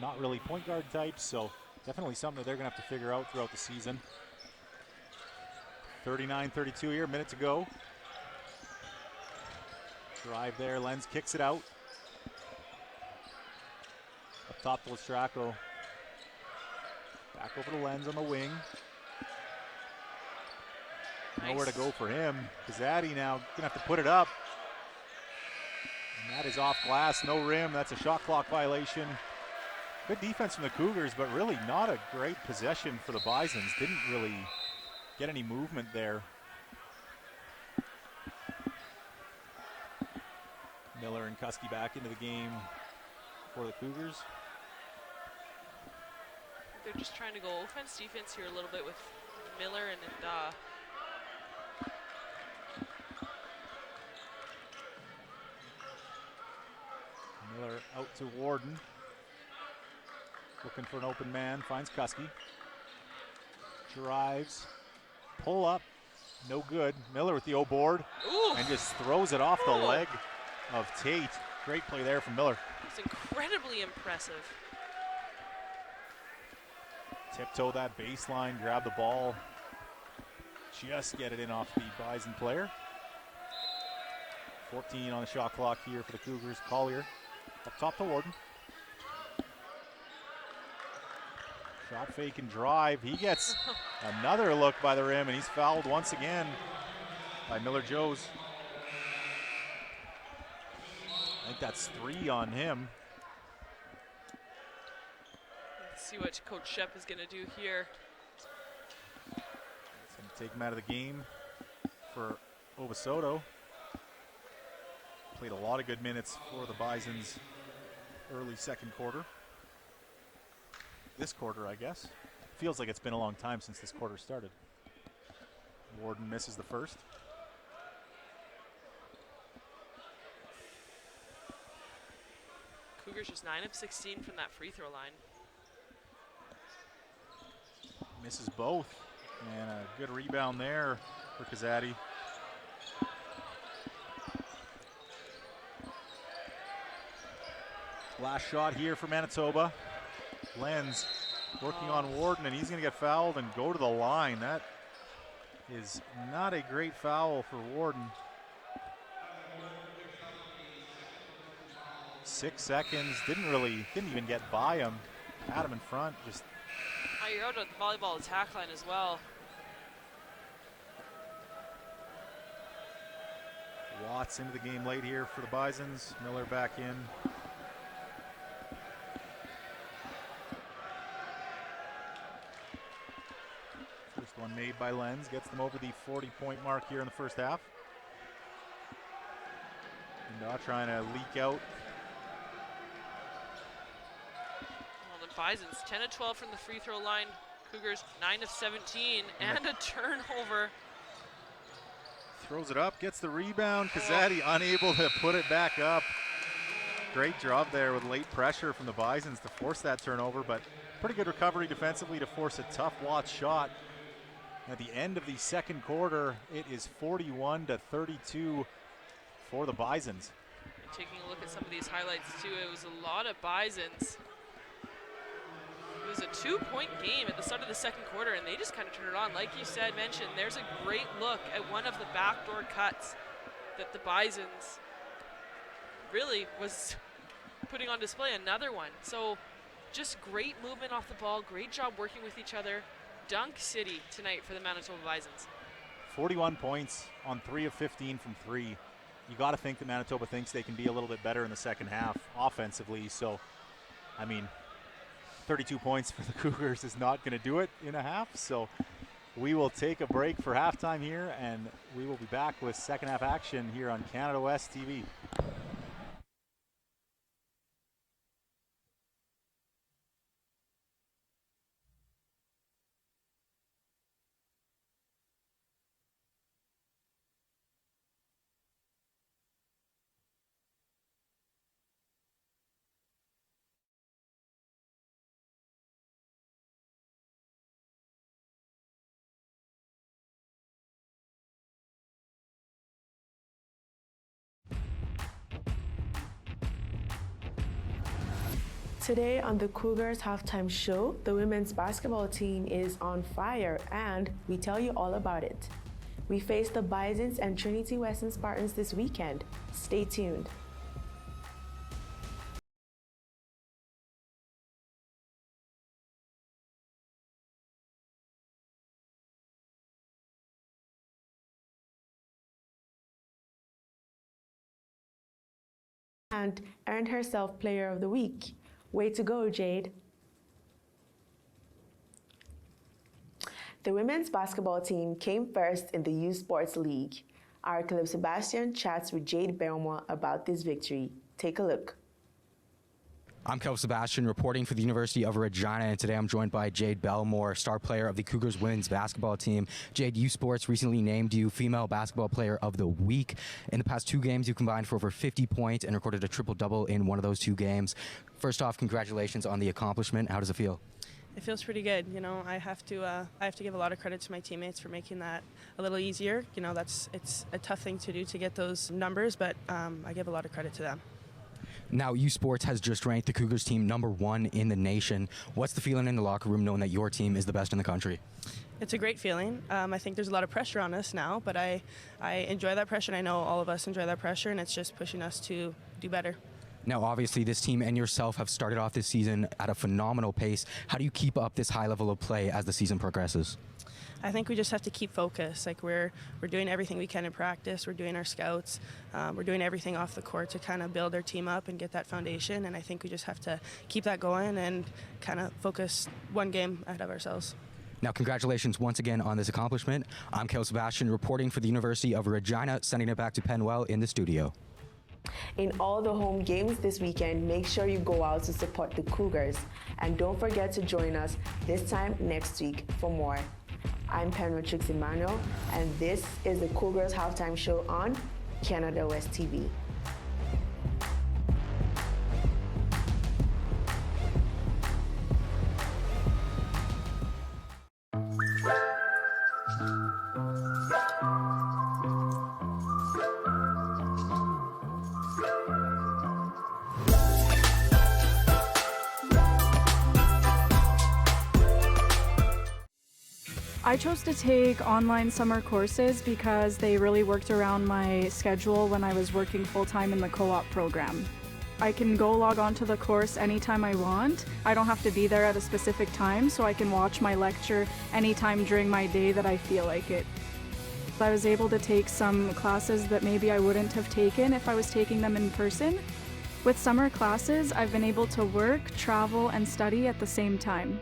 not really point guard types. So definitely something that they're going to have to figure out throughout the season. 39-32 here, minute to go. Drive there, Lenz kicks it out. Up top to Lostracco. Back over to Lenz on the wing.
Nice.
Nowhere to go for him. Pizzatti now gonna have to put it up. And that is off glass, no rim. That's a shot clock violation. Good defense from the Cougars, but really not a great possession for the Bisons. Didn't really get any movement there. Miller and Kuski back into the game for the Cougars.
they're just trying to go offense, defense here a little bit with Miller and
Miller out to Warden. Looking for an open man, finds Kuski. Drives, pull up, no good. Miller with the O-board.
Ooh.
And just throws it off the leg of Tate. Great play there from Miller.
It's incredibly impressive.
Tiptoe that baseline, grab the ball. Just get it in off the Bison player. 14 on the shot clock here for the Cougars. Collier up top to Warden. Shot fake and drive. He gets another look by the rim, and he's fouled once again by Miller-Joes. I think that's 3 on him.
Let's see what Coach Shep is going to do here.
He's going to take him out of the game for Ovasoto. Played a lot of good minutes for the Bisons early second quarter. This quarter, I guess. Feels like it's been a long time since this quarter started. Warden misses the first.
Cougars just 9 of 16 from that free throw line.
Misses both. And a good rebound there for Pizzatti. Last shot here for Manitoba. Lenz working on Warden, and he's going to get fouled and go to the line. That is not a great foul for Warden. 6 seconds. Didn't even get by him. Had him in front. Just.
Oh, you're out at the volleyball attack line as well.
Watts into the game late here for the Bisons. Miller back in. First one made by Lenz. Gets them over the 40-point mark here in the first half. And trying to leak out.
Well, the Bisons 10 of 12 from the free throw line. Cougars 9 of 17 and a turnover.
Throws it up, gets the rebound. Kazadi unable to put it back up. Great job there with late pressure from the Bisons to force that turnover, but pretty good recovery defensively to force a tough Watts shot. At the end of the second quarter, it is 41-32 for the Bisons.
Taking a look at some of these highlights too, it was a lot of Bisons. It was a 2-point game at the start of the second quarter, and they just kind of turned it on. Like you mentioned, there's a great look at one of the backdoor cuts that the Bisons really was putting on display, another one. So just great movement off the ball, great job working with each other. Dunk City tonight for the Manitoba Bisons.
41 points on 3 of 15 from 3. You got to think that Manitoba thinks they can be a little bit better in the second half offensively. So, I mean, 32 points for the Cougars is not going to do it in a half. So we will take a break for halftime here, and we will be back with second half action here on Canada West TV.
Today on the Cougars halftime show, the women's basketball team is on fire and we tell you all about it. We face the Bisons and Trinity Western Spartans this weekend. Stay tuned. And earned herself Player of the Week. Way to go, Jade. The women's basketball team came first in the U Sports League. Our Caleb Sebastian chats with Jade Belmore about this victory. Take a look.
I'm Caleb Sebastian reporting for the University of Regina, and today I'm joined by Jade Belmore, star player of the Cougars women's basketball team. Jade, U Sports recently named you Female Basketball Player of the Week. In the past 2 games, you combined for over 50 points and recorded a triple-double in one of those 2 games. First off, congratulations on the accomplishment. How does it feel?
It feels pretty good. You know, I have to give a lot of credit to my teammates for making that a little easier. You know, it's a tough thing to do to get those numbers, but I give a lot of credit to them.
Now, U Sports has just ranked the Cougars team #1 in the nation. What's the feeling in the locker room knowing that your team is the best in the country?
It's a great feeling. I think there's a lot of pressure on us now, but I enjoy that pressure, and I know all of us enjoy that pressure, and it's just pushing us to do better.
Now, obviously, this team and yourself have started off this season at a phenomenal pace. How do you keep up this high level of play as the season progresses?
I think we just have to keep focused. Like we're doing everything we can in practice. We're doing our scouts. We're doing everything off the court to kind of build our team up and get that foundation. And I think we just have to keep that going and kind of focus one game ahead of ourselves.
Now, congratulations once again on this accomplishment. I'm Caleb Sebastian reporting for the University of Regina, sending it back to Penwell in the studio.
In all the home games this weekend, make sure you go out to support the Cougars. And don't forget to join us this time next week for more. I'm Penrich Emmanuel, and this is the Cougars Halftime Show on Canada West TV.
I chose to take online summer courses because they really worked around my schedule when I was working full-time in the co-op program. I can go log on to the course anytime I want. I don't have to be there at a specific time, so I can watch my lecture anytime during my day that I feel like it. I was able to take some classes that maybe I wouldn't have taken if I was taking them in person. With summer classes, I've been able to work, travel, and study at the same time.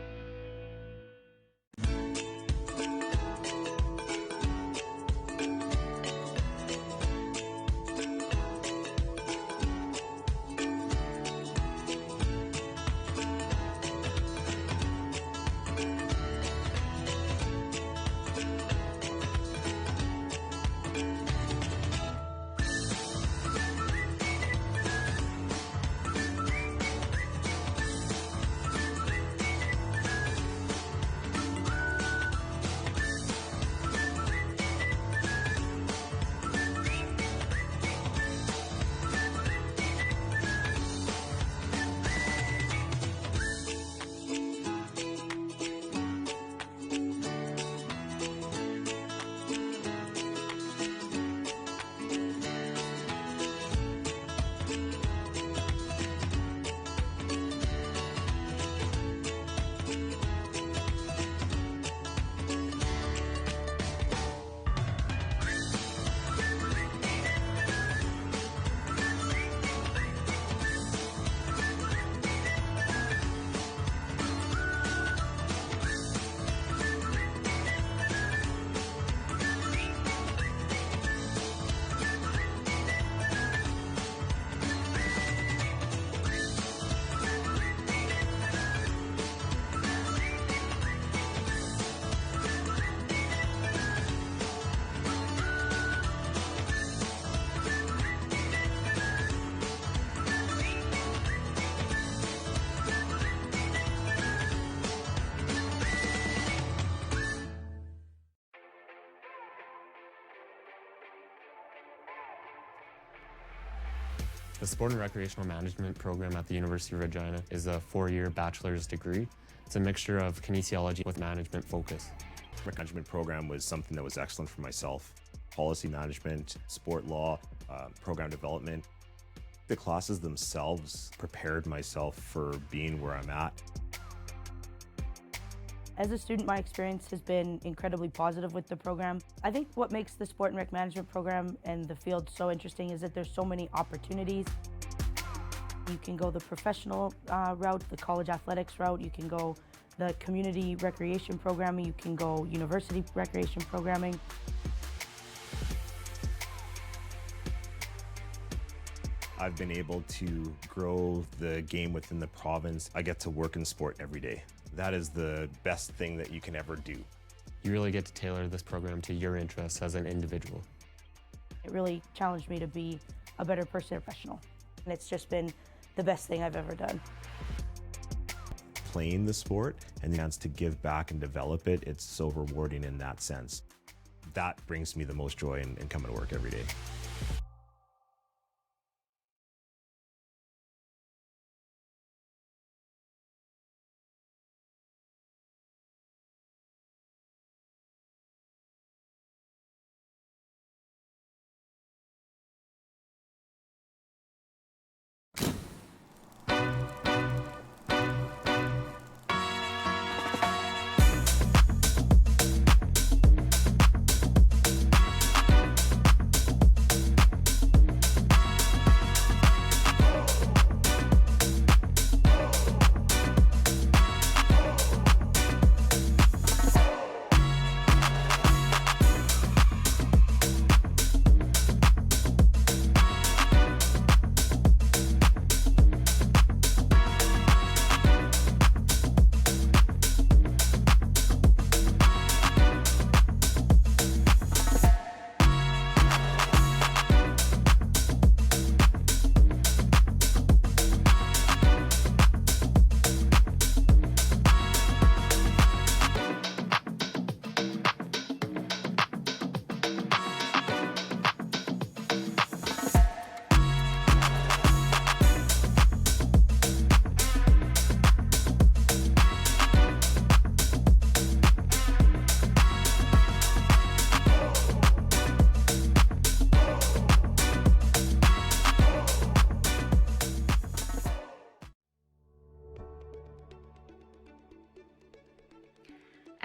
The Sport and Recreational Management program at the University of Regina is a 4-year bachelor's degree. It's a mixture of kinesiology with management focus.
The management program was something that was excellent for myself. Policy management, sport law, program development. The classes themselves prepared myself for being where I'm at.
As a student, my experience has been incredibly positive with the program. I think what makes the Sport and Rec Management program and the field so interesting is that there's so many opportunities. You can go the professional route, the college athletics route, you can go the community recreation programming, you can go university recreation programming.
I've been able to grow the game within the province. I get to work in sport every day. That is the best thing that you can ever do.
You really get to tailor this program to your interests as an individual.
It really challenged me to be a better person professional. And it's just been the best thing I've ever done.
Playing the sport and the chance to give back and develop it, it's so rewarding in that sense. That brings me the most joy in coming to work every day.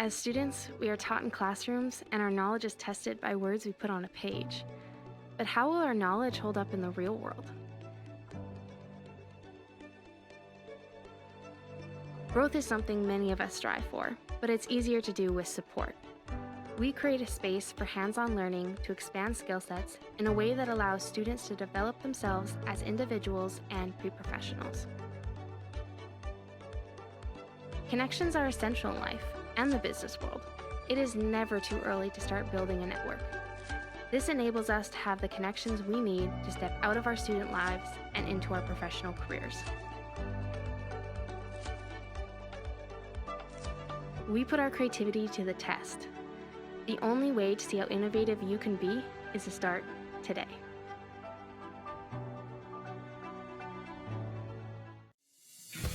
As students, we are taught in classrooms and our knowledge is tested by words we put on a page. But how will our knowledge hold up in the real world? Growth is something many of us strive for, but it's easier to do with support. We create a space for hands-on learning to expand skill sets in a way that allows students to develop themselves as individuals and pre-professionals. Connections are essential in life and the business world. It is never too early to start building a network. This enables us to have the connections we need to step out of our student lives and into our professional careers. We put our creativity to the test. The only way to see how innovative you can be is to start today.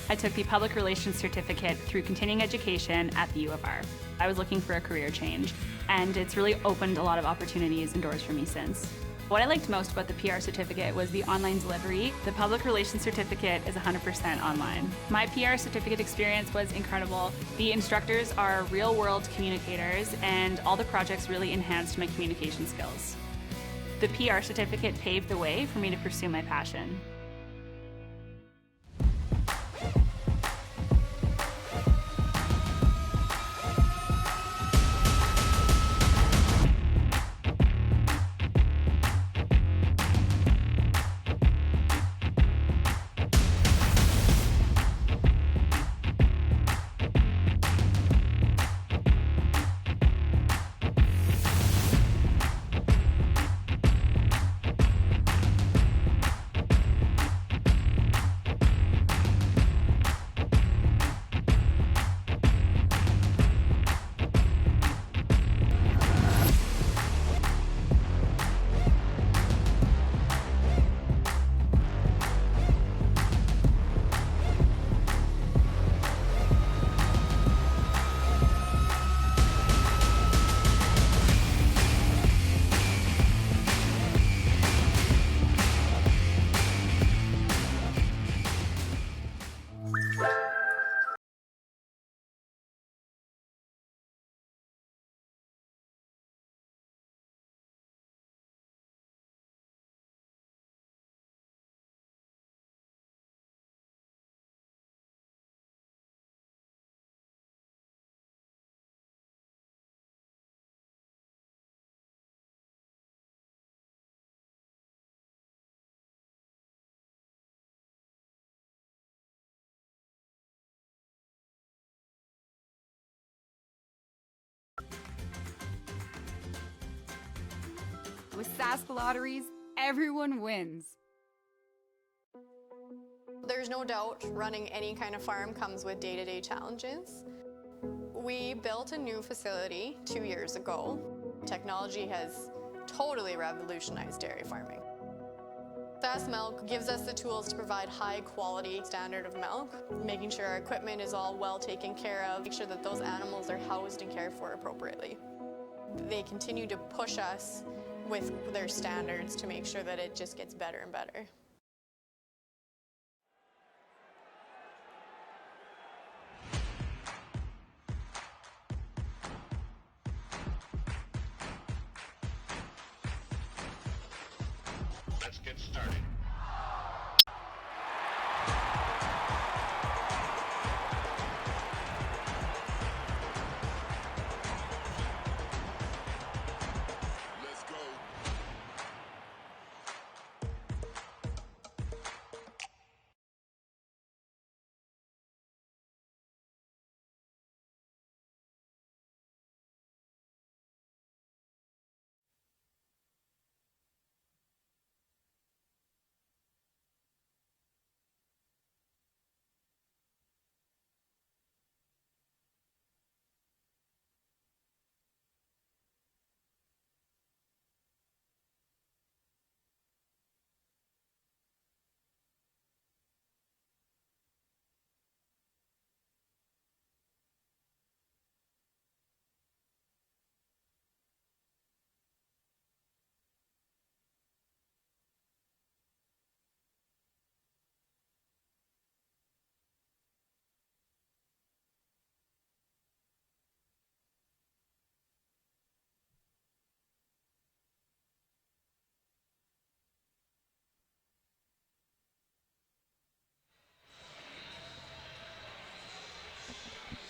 I took the Public Relations Certificate through continuing education at the U of R. I was looking for a career change, and it's really opened a lot of opportunities and doors for me since. What I liked most about the PR certificate was the online delivery. The Public Relations Certificate is 100% online. My PR certificate experience was incredible. The instructors are real-world communicators, and all the projects really enhanced my communication skills. The PR certificate paved the way for me to pursue my passion.
With Sask Lotteries, everyone wins.
There's no doubt running any kind of farm comes with day-to-day challenges. We built a new facility 2 years ago. Technology has totally revolutionized dairy farming. Sask Milk gives us the tools to provide high quality standard of milk, making sure our equipment is all well taken care of, make sure that those animals are housed and cared for appropriately. They continue to push us with their standards to make sure that it just gets better and better.
Let's get started.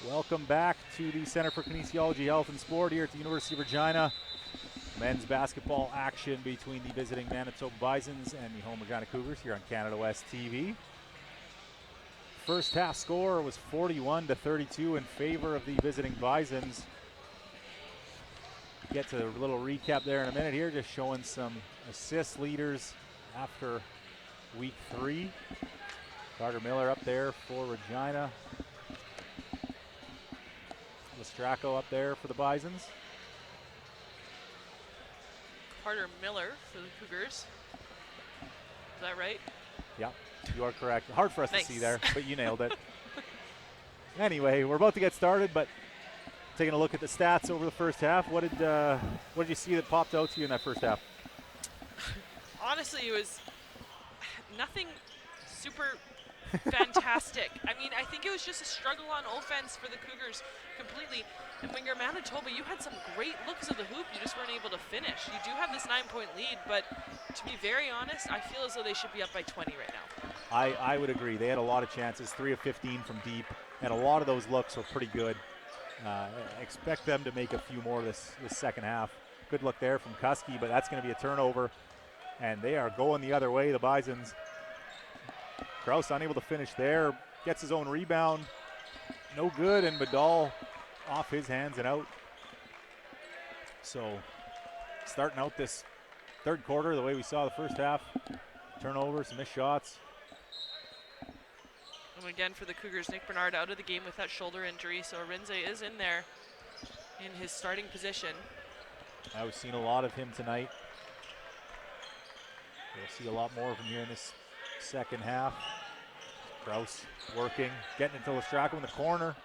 Welcome back to the Center for Kinesiology, Health and Sport here at the University of Regina. Men's basketball action between the visiting Manitoba Bisons and the home Regina Cougars here on Canada West TV. First half score was 41-32 in favor of the visiting Bisons. Get to a little recap there in a minute here, just showing some assist leaders after week 3. Carter Miller up there for Regina. Lostracco up there for the Bisons.
Carter Miller for the Cougars. Is that right?
Yeah, you are correct. Hard for us
Thanks.
to see there, but you nailed it. Anyway, we're about to get started, but taking a look at the stats over the first half, what did you see that popped out to you in that first half?
Honestly, it was nothing super fantastic. I mean, I think it was just a struggle on offense for the Cougars completely. And when you're Manitoba, you had some great looks at the hoop. You just weren't able to finish. You do have this 9-point lead, but to be very honest, I feel as though they should be up by 20 right now.
I would agree. They had a lot of chances, 3 of 15 from deep, and a lot of those looks were pretty good. Expect them to make a few more this second half. Good look there from Kuski, but that's going to be a turnover. And they are going the other way, the Bisons. Kraus unable to finish there, gets his own rebound. No good, and Vidal off his hands and out. So starting out this third quarter the way we saw the first half. Turnovers, missed shots.
And again for the Cougars, Nick Bernard out of the game with that shoulder injury, so Arinze is in there in his starting position.
I've seen a lot of him tonight. We'll see a lot more of him here in this second half. Kraus working, getting into Lostracco in the corner.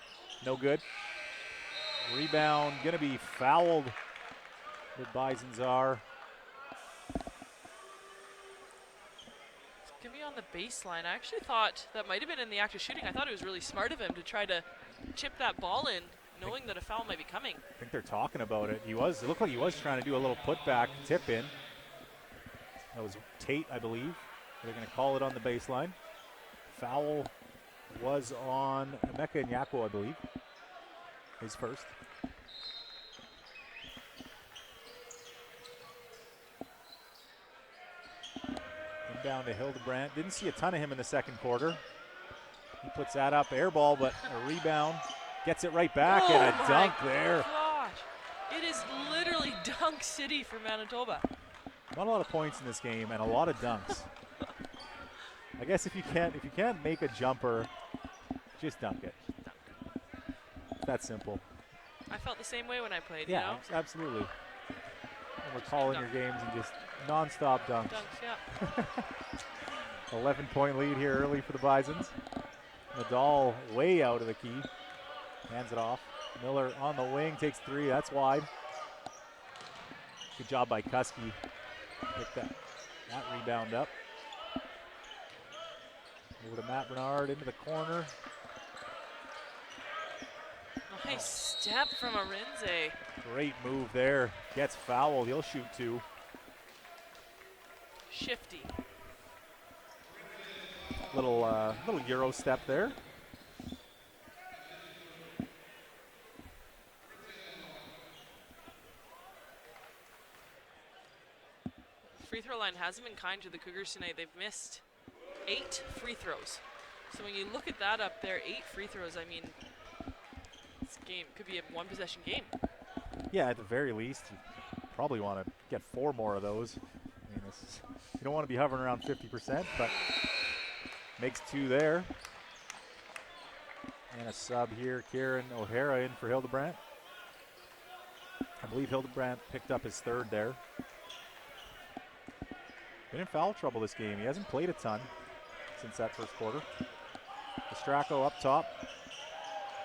No good. Rebound, gonna be fouled. The Bisons are.
It's gonna be on the baseline. I actually thought that might have been in the act of shooting. I thought it was really smart of him to try to chip that ball in, knowing that a foul might be coming.
I think they're talking about it. It looked like he was trying to do a little putback tip in. That was Tate, I believe. They're gonna call it on the baseline. Foul was on Emeka Nyako, I believe. His first. Inbound to Hildebrandt. Didn't see a ton of him in the second quarter. He puts that up, air ball, but a rebound. Gets it right back, and a dunk there.
Gosh, it is literally dunk city for Manitoba.
Not a lot of points in this game, and a lot of dunks. I guess if you can't make a jumper, just dunk it. It's that simple.
I felt the same way when I played,
Yeah,
you know?
absolutely. And we're calling your games and just non-stop dunks.
Dunks, yeah.
11-point lead here early for the Bisons. Nadal way out of the key. Hands it off. Miller on the wing, takes 3, that's wide. Good job by Kuski. Pick that rebound up. Over to Matt Bernard into the corner.
Nice step from Arinze.
Great move there. Gets fouled. He'll shoot 2.
Shifty.
Little Euro step there.
Free throw line hasn't been kind to the Cougars tonight. They've missed 8 free throws. So when you look at that up there, 8 free throws, I mean, this game could be a 1-possession game.
Yeah, at the very least, you probably want to get 4 more of those. I mean, you don't want to be hovering around 50%, but makes 2 there. And a sub here, Kieran O'Hara in for Hildebrandt. I believe Hildebrandt picked up his 3rd there. Been in foul trouble this game. He hasn't played a ton since that first quarter. Lostracco up top,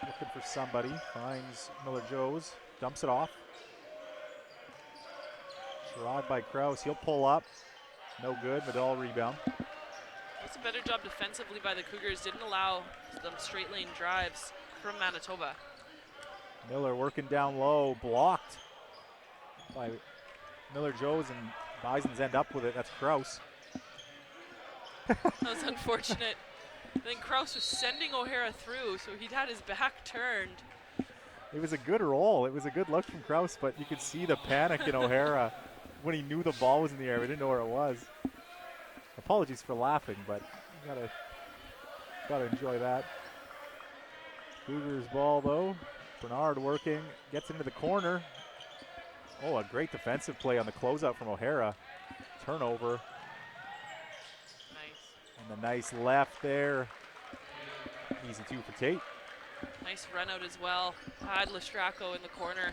looking for somebody. Finds Miller-Joes, dumps it off. Sherrod by Kraus. He'll pull up. No good. Vidal rebound.
That's a better job defensively by the Cougars. Didn't allow them straight lane drives from Manitoba.
Miller working down low, blocked by Miller-Joes, and Bisons end up with it. That's Kraus.
That was unfortunate. And then Kraus was sending O'Hara through, so he'd had his back turned.
It was a good roll. It was a good look from Kraus, but you could see the panic in O'Hara when he knew the ball was in the air. We didn't know where it was. Apologies for laughing, but you gotta enjoy that. Cougars ball though. Bernard working, gets into the corner. Oh, a great defensive play on the closeout from O'Hara. Turnover.
Nice.
And the nice left there. Easy 2 for Tate.
Nice run out as well. Had Lostracco in the corner.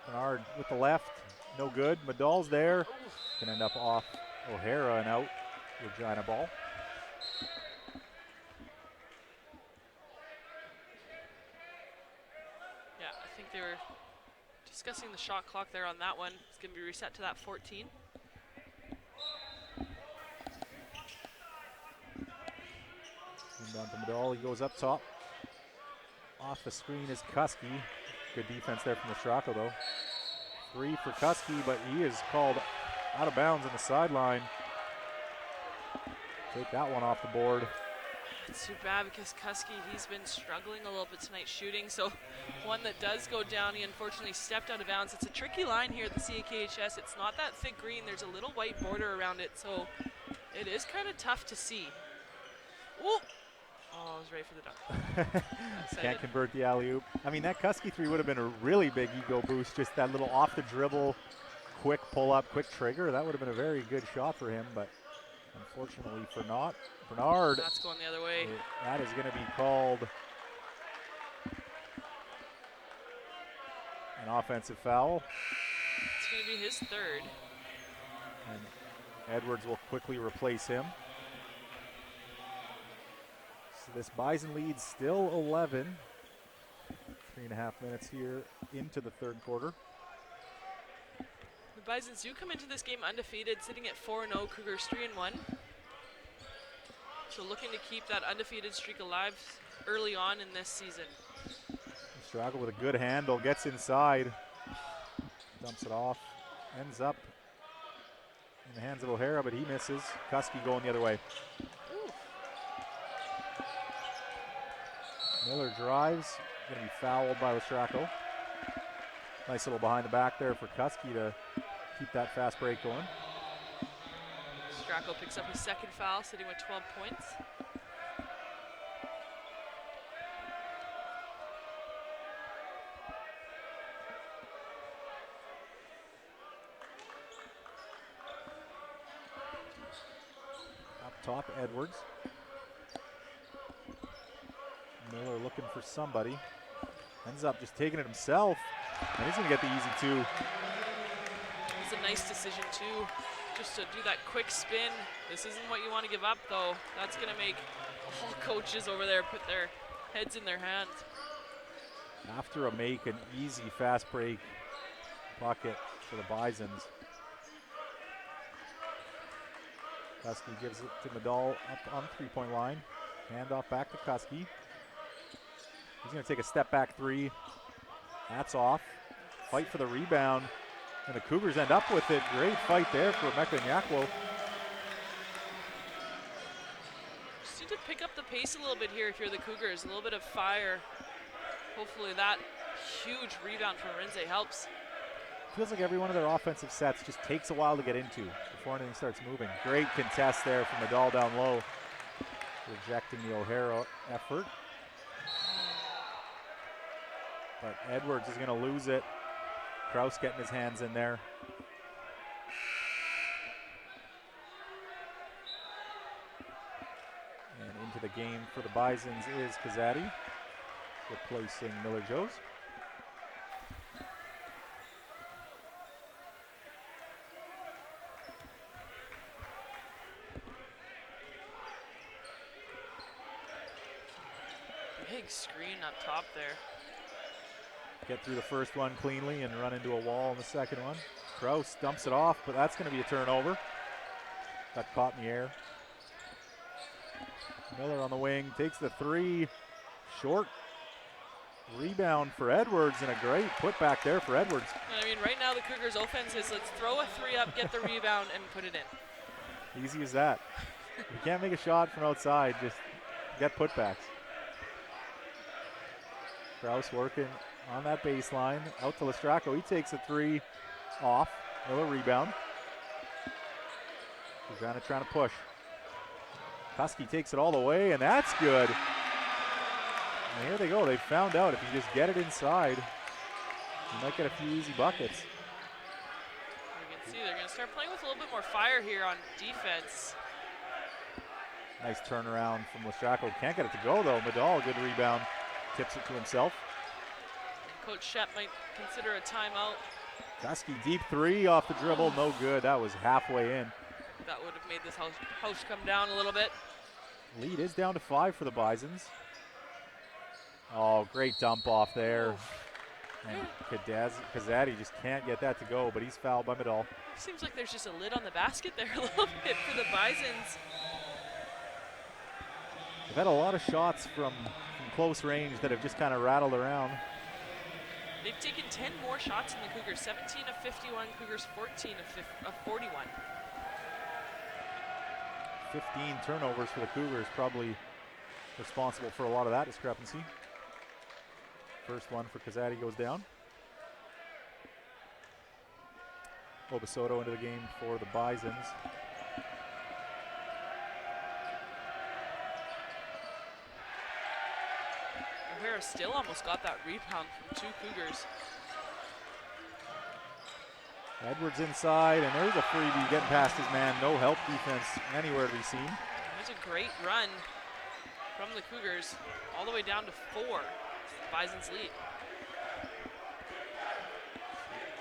Bernard with the left, no good. Medall's there. Can end up off O'Hara and out. Regina ball.
Yeah, I think they were discussing the shot clock there on that one. It's going to be reset to that 14.
Inbound to Medall, he goes up top. Off the screen is Kuski. Good defense there from Lostracco though. 3 for Kuski, but he is called out of bounds on the sideline. Take that one off the board.
It's too bad because Kuski, he's been struggling a little bit tonight shooting, so one that does go down, he unfortunately stepped out of bounds. It's a tricky line here at the CAKHS. It's not that thick green. There's a little white border around it, so it is kind of tough to see. Ooh. Oh, I was ready for the dunk.
Can't convert the alley-oop. I mean, that Kuski 3 would have been a really big ego boost, just that little off the dribble, quick pull-up, quick trigger. That would have been a very good shot for him, but unfortunately for not. Bernard.
That's going the other way.
That is going to be called an offensive foul.
It's going to be his third.
And Edwards will quickly replace him. So this Bison lead still 11. 3.5 minutes here into the third quarter.
The Bisons do come into this game undefeated, sitting at 4-0, Cougars 3-1. So looking to keep that undefeated streak alive early on in this season.
Struggle with a good handle, gets inside, dumps it off, ends up in the hands of O'Hara, but he misses. Kuski going the other way.
Ooh.
Miller drives, going to be fouled by Lostracco. Nice little behind the back there for Kuski to keep that fast break going.
Lostracco picks up his second foul, sitting with 12 points.
Up top, Edwards. Miller looking for somebody. Ends up just taking it himself, and he's going to get the easy 2.
It's a nice decision too, just to do that quick spin. This isn't what you want to give up though. That's going to make all coaches over there put their heads in their hands.
After a make, an easy fast break bucket for the Bisons. Kuski gives it to Medall up on the 3-point line. Handoff back to Kuski. He's going to take a step back 3. That's off. Fight for the rebound. And the Cougars end up with it. Great fight there for Mecca Nyakwo.
Just need to pick up the pace a little bit here if you're the Cougars. A little bit of fire. Hopefully that huge rebound from Rinze helps.
Feels like every one of their offensive sets just takes a while to get into before anything starts moving. Great contest there from Medall down low. Rejecting the O'Hara effort. But Edwards is going to lose it. Kraus getting his hands in there. And into the game for the Bisons is Kazadi, replacing Miller-Joes.
Big screen up top there.
Get through the first one cleanly and run into a wall in the second one. Kraus dumps it off, but that's going to be a turnover. Got caught in the air. Miller on the wing, takes the 3, Short rebound for Edwards and a great putback there for Edwards.
I mean, right now the Cougars' offense is let's throw a three up, get the rebound, and put it in.
Easy as that. You can't make a shot from outside, just get putbacks. Kraus working on that baseline. Out to Lostracco. He takes a three off. Another rebound. Regina trying to push. Husky takes it all the way, and that's good. And here they go. They found out if you just get it inside, you might get a few easy buckets.
You can see they're going to start playing with a little bit more fire here on defense.
Nice turnaround from Lostracco. Can't get it to go, though. Medal, good rebound. Tips it to himself.
Coach Shep might consider a timeout.
Husky deep three off the dribble. No good. That was halfway in.
That would have made this house come down a little bit.
Lead is down to 5 for the Bisons. Oh, great dump off there. And Kazadi just can't get that to go, but he's fouled by Medal.
Seems like there's just a lid on the basket there a little bit for the Bisons.
They've had a lot of shots from close range that have just kind of rattled around.
They've taken 10 more shots than the Cougars, 17 of 51, Cougars 14 of 41.
15 turnovers for the Cougars, probably responsible for a lot of that discrepancy. First one for Kazadi goes down. Obasoto into the game for the Bisons.
O'Hara still almost got that rebound from 2 Cougars.
Edwards inside, and there's a freebie getting past his man. No help defense anywhere to be seen.
There's a great run from the Cougars all the way down to 4. Bison's lead.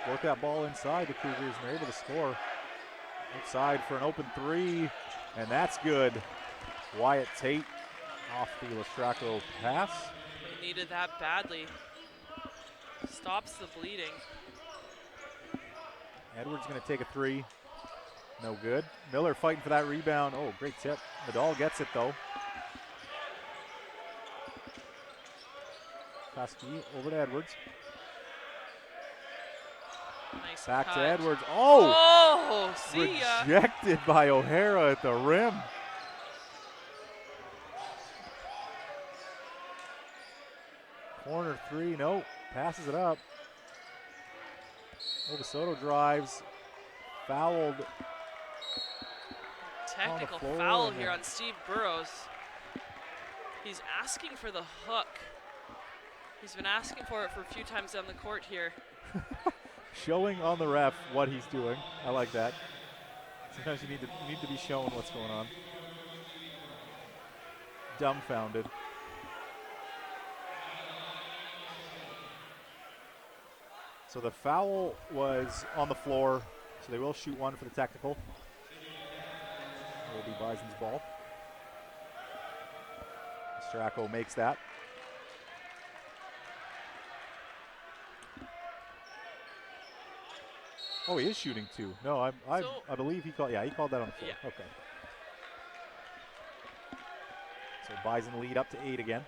Work that ball inside the Cougars, and they're able to score. Outside for an open three, and that's good. Wyatt Tate off the Lostracco pass.
They needed that badly. Stops the bleeding.
Edwards going to take a three. No good. Miller fighting for that rebound. Oh, great tip. Medal gets it, though. Husky over to Edwards.
Nice
Back
cut.
to Edwards. Oh!
See ya.
Rejected by O'Hara at the rim. Corner three, no. Passes it up. Obasoto drives. Fouled.
Technical foul here on Steve Burrows. He's asking for the hook. He's been asking for it for a few times on the court here.
Showing on the ref what he's doing. I like that. Sometimes you need to be shown what's going on. Dumbfounded. So the foul was on the floor, so they will shoot one for the technical. It will be Bison's ball. Lostracco makes that. Oh, he is shooting two. No, I believe he called. Yeah, he called that on the floor.
Yeah.
Okay. So Bison lead up to 8 again.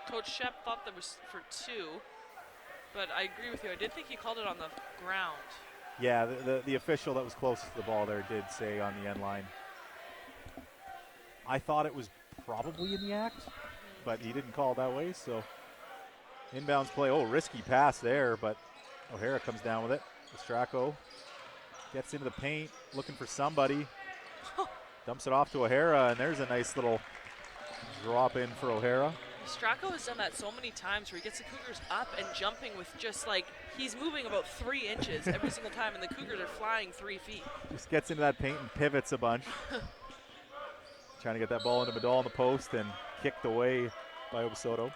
Coach Shep thought that was for 2, but I agree with you. I did think he called it on the ground.
Yeah, the official that was closest to the ball there did say on the end line. I thought it was probably in the act, but he didn't call it that way, so inbounds play. Oh, risky pass there, but O'Hara comes down with it. Lostracco gets into the paint, looking for somebody. Dumps it off to O'Hara, and there's a nice little drop in for O'Hara.
Lostracco has done that so many times where he gets the Cougars up and jumping with just like, he's moving about 3 inches every single time, and the Cougars are flying 3 feet.
Just gets into that paint and pivots a bunch. Trying to get that ball into Medal on the post and kicked away by Obasoto.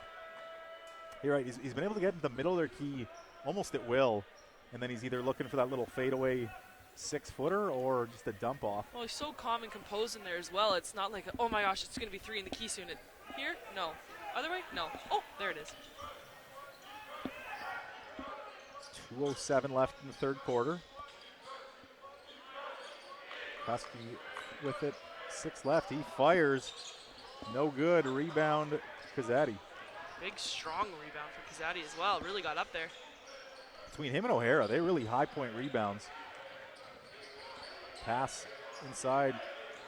You're right, he's been able to get into the middle of their key almost at will, and then he's either looking for that little fadeaway 6-footer or just a dump off.
Well, he's so calm and composed in there as well. It's not like, oh my gosh, it's going to be 3 in the key soon. Here? No. Other way? No. Oh, there it is.
2:07 left in the third quarter. Husky with it, 6 left. He fires. No good. Rebound, Kazadi.
Big, strong rebound for Kazadi as well. Really got up there.
Between him and O'Hara, they really high point rebounds. Pass inside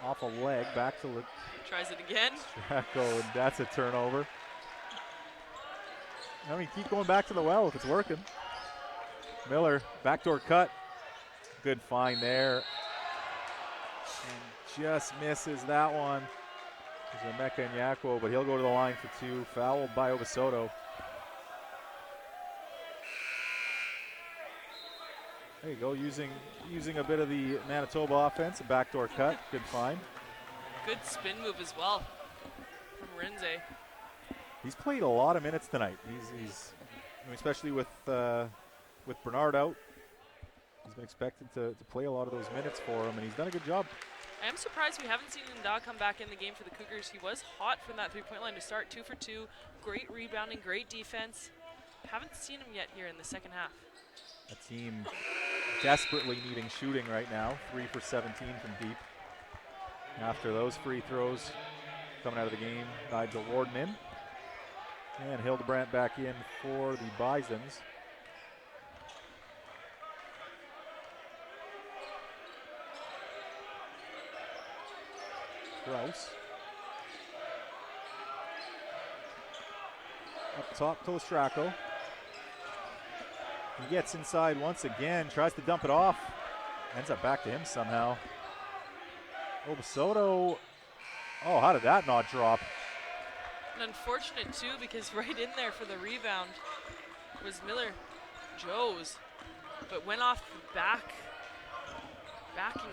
off a leg back to
Tries it again.
Lostracco, and that's a turnover. I mean, keep going back to the well if it's working. Miller, backdoor cut. Good find there. And just misses that one. There's Emeka and Yakwo, but he'll go to the line for two. Fouled by Obasoto. There you go, using a bit of the Manitoba offense, a backdoor cut, good find.
Good spin move as well from Renze.
He's played a lot of minutes tonight. He's I mean, especially with Bernard out, he's been expected to play a lot of those minutes for him, and he's done a good job.
I am surprised we haven't seen Nda come back in the game for the Cougars. He was hot from that three-point line to start, 2 for 2. Great rebounding, great defense. Haven't seen him yet here in the second half.
A team desperately needing shooting right now, 3 for 17 from deep. After those free throws coming out of the game, Nigel Warden in. And Hildebrandt back in for the Bisons. Kraus. Up top to Lostracco. He gets inside once again, tries to dump it off. Ends up back to him somehow. Obasoto, oh, how did that not drop?
And unfortunate too, because right in there for the rebound was Miller Joes, but went off the backing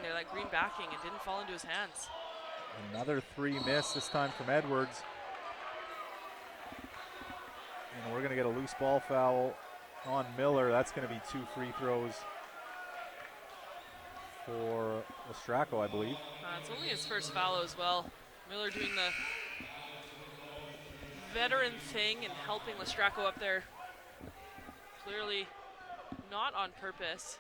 there, that green backing, and didn't fall into his hands.
Another three miss, this time from Edwards. And we're gonna get a loose ball foul on Miller. That's gonna be 2 free throws for Lostracco, I believe.
It's only his first foul as well. Miller doing the veteran thing and helping Lostracco up there. Clearly not on purpose.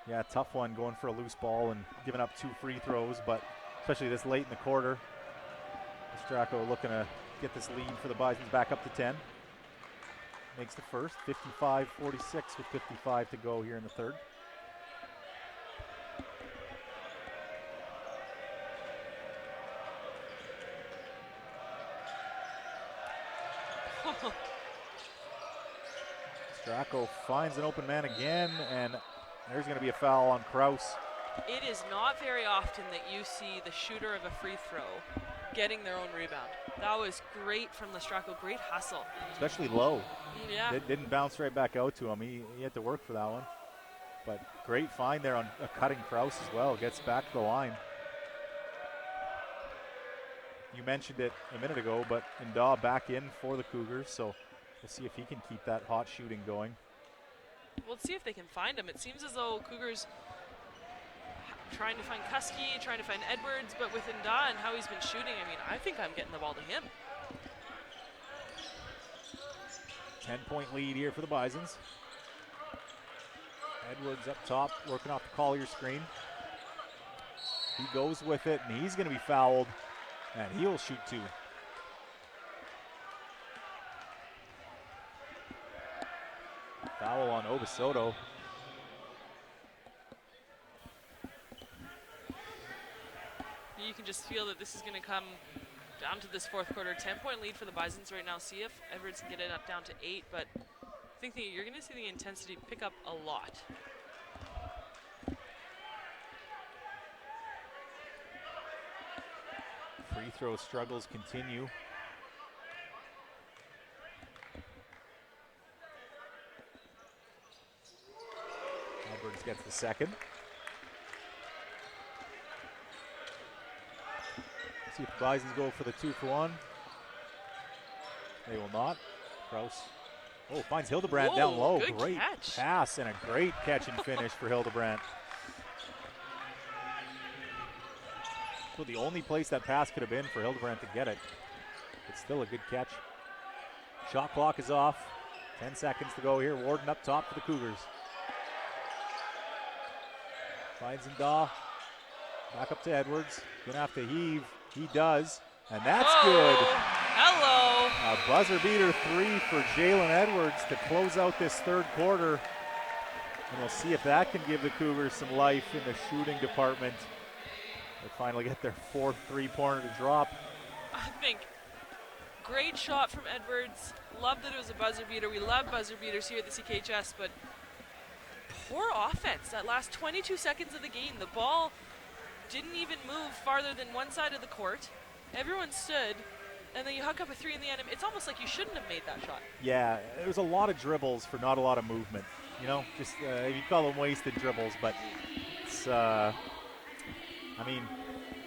Yeah, tough one going for a loose ball and giving up 2 free throws, but especially this late in the quarter. Lostracco looking to get this lead for the Bisons back up to 10. Makes the first, 55-46 with 55 to go here in the third. Lostracco finds an open man again, and there's going to be a foul on Kraus.
It is not very often that you see the shooter of a free throw getting their own rebound. That was great from Lostracco, great hustle.
Especially low.
Yeah.
It didn't bounce right back out to him. He had to work for that one. But great find there on a cutting Kraus as well. Gets back to the line. You mentioned it a minute ago, but Nda back in for the Cougars, so we'll see if he can keep that hot shooting going.
We'll see if they can find him. It seems as though Cougars trying to find Kuski, trying to find Edwards, but with Nda and how he's been shooting, I mean, I think I'm getting the ball to him.
10-point lead here for the Bisons. Edwards up top, working off the Collier screen. He goes with it, and he's going to be fouled, and he'll shoot 2. Foul on Obasoto.
You can just feel that this is going to come down to this fourth quarter. 10-point lead for the Bisons right now. See if Edwards can get it up down to 8, but I think that you're going to see the intensity pick up a lot.
Free throw struggles continue. Edwards gets the second. See if the Bisons go for the 2 for 1. They will not. Kraus. Oh, finds Hildebrandt down low. Great
catch.
Pass and a great catch and finish for Hildebrandt. So the only place that pass could have been for Hildebrandt to get it. It's still a good catch. Shot clock is off. 10 seconds to go here. Warden up top for the Cougars. Finds Nda. Back up to Edwards. Gonna have to heave. He does, and that's
Whoa.
good.
Hello.
A buzzer beater 3 for Jalen Edwards to close out this third quarter. And we'll see if that can give the Cougars some life in the shooting department. They finally get their fourth three-pointer to drop.
I think great shot from Edwards. Love that it was a buzzer beater. We love buzzer beaters here at the CKHS, but poor offense. That last 22 seconds of the game, the ball didn't even move farther than one side of the court. Everyone stood, and then you hook up a three in the end. It's almost like you shouldn't have made that shot.
Yeah, there was a lot of dribbles for not a lot of movement. You know, just you call them wasted dribbles, but it's, I mean,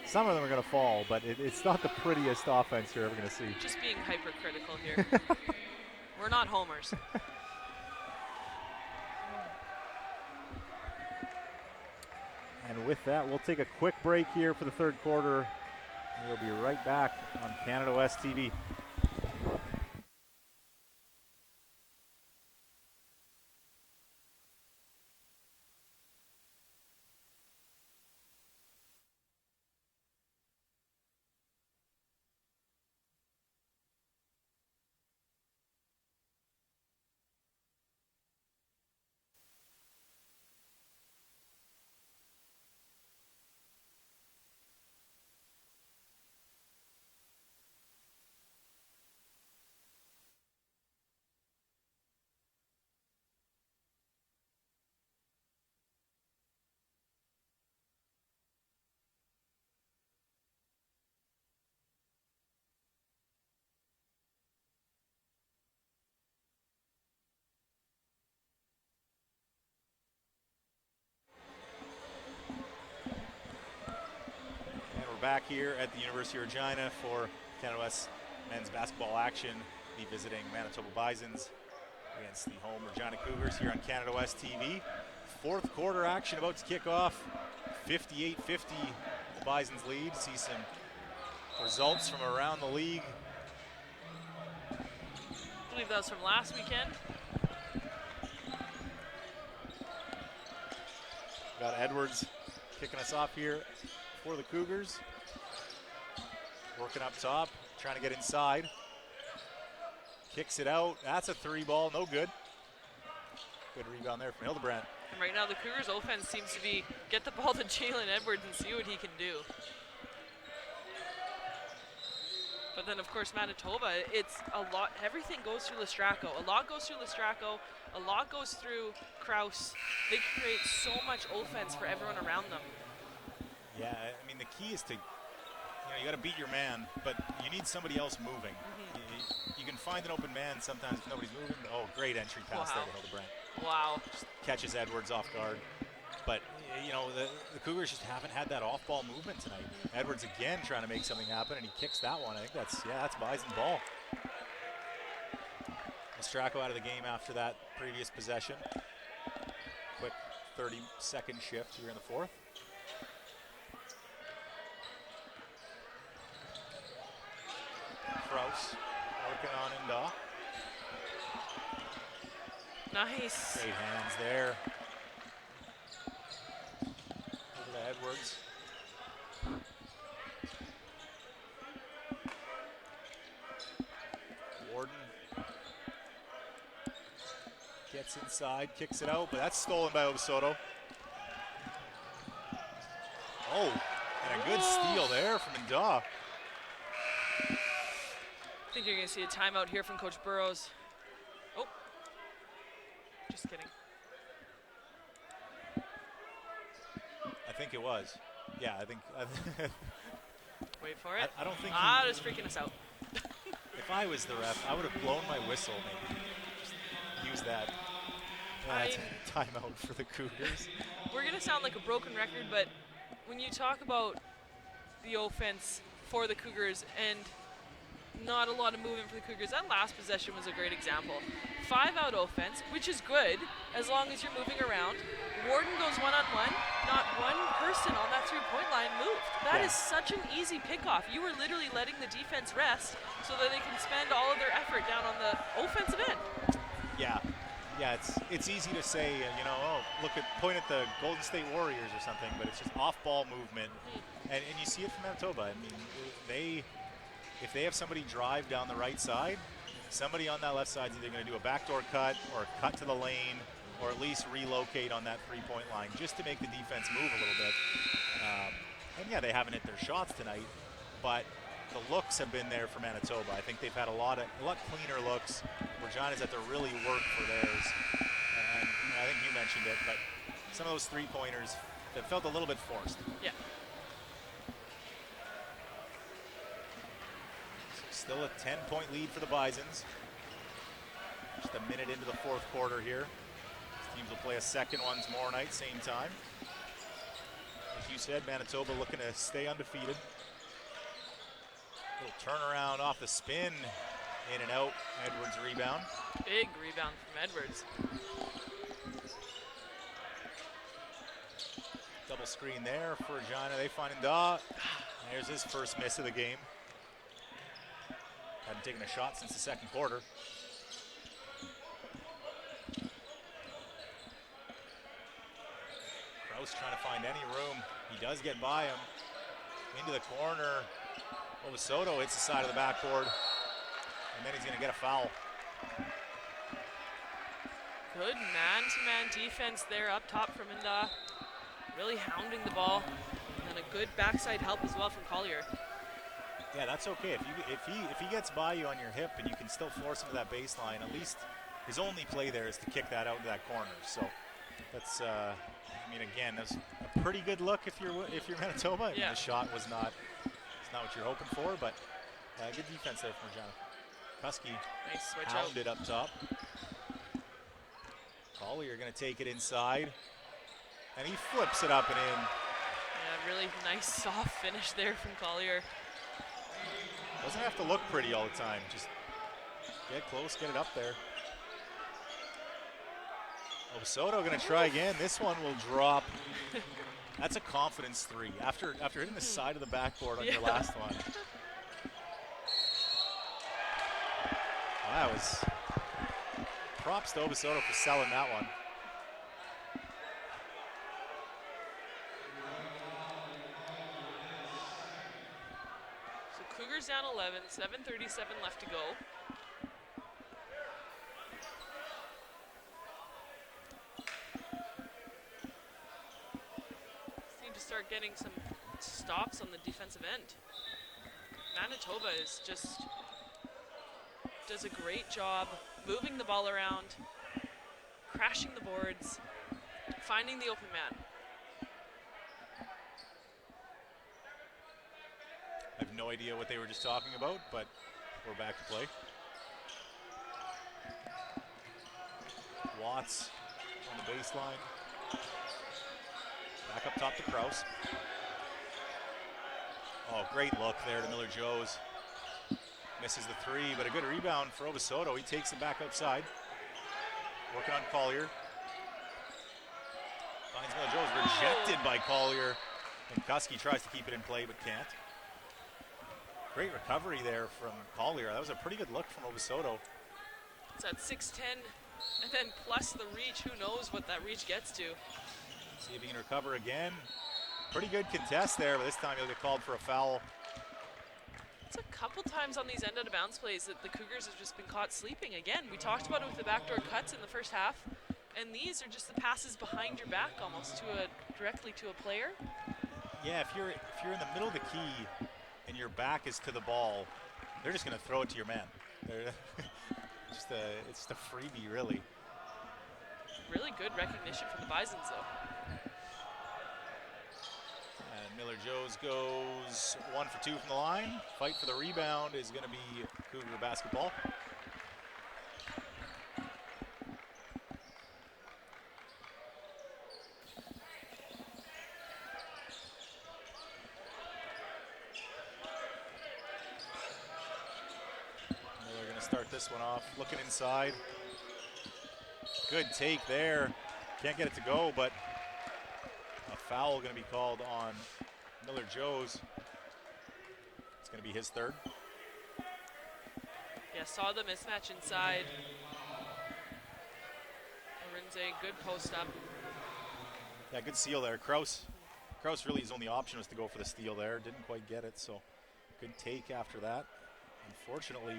some of them are going to fall, but it's not the prettiest offense you're ever going to see.
Just being hypercritical here. We're not homers.
And with that, we'll take a quick break here for the third quarter. We'll be right back on Canada West TV. Back here at the University of Regina for Canada West men's basketball action. Be visiting Manitoba Bisons against the home Regina Cougars here on Canada West TV. Fourth quarter action about to kick off. 58-50, the Bisons lead. See some results from around the league.
I believe that was from last weekend.
Got Edwards kicking us off here for the Cougars. Working up top, trying to get inside. Kicks it out. That's a three ball, no good. Good rebound there from Hildebrand.
And right now the Cougars offense seems to be get the ball to Jalen Edwards and see what he can do. But then of course Manitoba, it's a lot, everything goes through Lostracco. A lot goes through Lostracco, a lot goes through Kraus. They create so much offense for everyone around them.
Yeah, I mean the key is to, you got to beat your man, but you need somebody else moving. You can find an open man sometimes if nobody's moving. Oh, great entry pass there to Hildebrand.
Wow.
Just catches Edwards off guard. But, the Cougars just haven't had that off-ball movement tonight. Edwards again trying to make something happen, and he kicks that one. I think that's Bison ball. Lostracco out of the game after that previous possession. Quick 30-second shift here in the fourth. Kraus working on Inda.
Nice.
Great hands there. Over to Edwards. Warden gets inside, kicks it out, but that's stolen by Obasoto. Oh, and a good steal there from Inda.
I think you're going to see a timeout here from Coach Burrows. Oh, just kidding.
I think it was. Yeah, I think.
Wait for it.
I don't think.
It's freaking us out.
If I was the ref, I would have blown my whistle. Maybe just use that. That's a timeout for the Cougars.
We're going to sound like a broken record, but when you talk about the offense for the Cougars and not a lot of movement for the Cougars, that last possession was a great example. 5-out offense, which is good as long as you're moving around. Warden goes one-on-one. Not one person on that three-point line moved. That is such an easy pickoff. You were literally letting the defense rest so that they can spend all of their effort down on the offensive end.
Yeah,
Yeah, it's easy to say, oh, point at the Golden State Warriors or something, but it's just off-ball movement, and you see it from Manitoba. I mean, if they have somebody drive down the right side, somebody on that left side is either going to do a backdoor cut or cut to the lane, or at least relocate on that three-point line just to make the defense move a little bit. And yeah, they haven't hit their shots tonight, but the looks have been there for Manitoba. I think they've had a lot cleaner looks. Regina's had to really work for theirs. And I think you mentioned it, but some of those three-pointers that felt a little bit forced.
Yeah.
So still a 10-point lead for the Bisons. Just a minute into the fourth quarter here. These teams will play a second one tomorrow night, same time. As you said, Manitoba looking to stay undefeated. Little turnaround off the spin, in and out. Edwards rebound.
Big rebound from Edwards.
Double screen there for Regina. They find Nda. There's his first miss of the game. Hadn't taken a shot since the second quarter. Kraus trying to find any room. He does get by him. Into the corner. Soto hits the side of the backboard, and then he's going to get a foul.
Good man-to-man defense there up top from Nda. Really hounding the ball, and a good backside help as well from Collier.
Yeah, that's okay. If he gets by you on your hip and you can still force him to that baseline, at least his only play there is to kick that out into that corner. So that's, again, that's a pretty good look if you're Manitoba.
Yeah.
The shot was not. It's not what you're hoping for, but good defense there from Regina. Kusky
nice switch
pounded up top. Collier going to take it inside, and he flips it up and in.
Yeah, really nice soft finish there from Collier.
Doesn't have to look pretty all the time. Just get close, get it up there. Soto going to try again. This one will drop. That's a confidence three. After hitting the side of the backboard on your last one. That was props to Soto for selling that one.
So Cougars down 11, 7:37 left to go. Start getting some stops on the defensive end. Manitoba does a great job moving the ball around, crashing the boards, finding the open man.
I have no idea what they were just talking about, but we're back to play. Watts on the baseline. Back up top to Kraus. Oh, great look there to Miller-Joes. Misses the three, but a good rebound for Soto. He takes it back outside. Working on Collier. Finds Miller-Joes, rejected by Collier. And Kusky tries to keep it in play, but can't. Great recovery there from Collier. That was a pretty good look from Soto.
It's at 6'10", and then plus the reach. Who knows what that reach gets to.
See if he can recover again. Pretty good contest there, but this time he'll get called for a foul.
It's a couple times on these end out of bounds plays that the Cougars have just been caught sleeping. Again, we talked about it with the backdoor cuts in the first half, and these are just the passes behind your back almost directly to a player.
Yeah, if you're in the middle of the key and your back is to the ball, they're just going to throw it to your man. It's just a freebie, really.
Really good recognition from the Bisons, though.
And Miller-Joes goes 1 for 2 from the line. Fight for the rebound is going to be Cougar basketball. Miller going to start this one off, looking inside. Good take there. Can't get it to go, but a foul going to be called on Miller-Joes. It's going to be his third.
Yeah, saw the mismatch inside. Rinze, good post up.
Yeah, good steal there. Kraus really, his only option was to go for the steal there. Didn't quite get it, so good take after that. Unfortunately,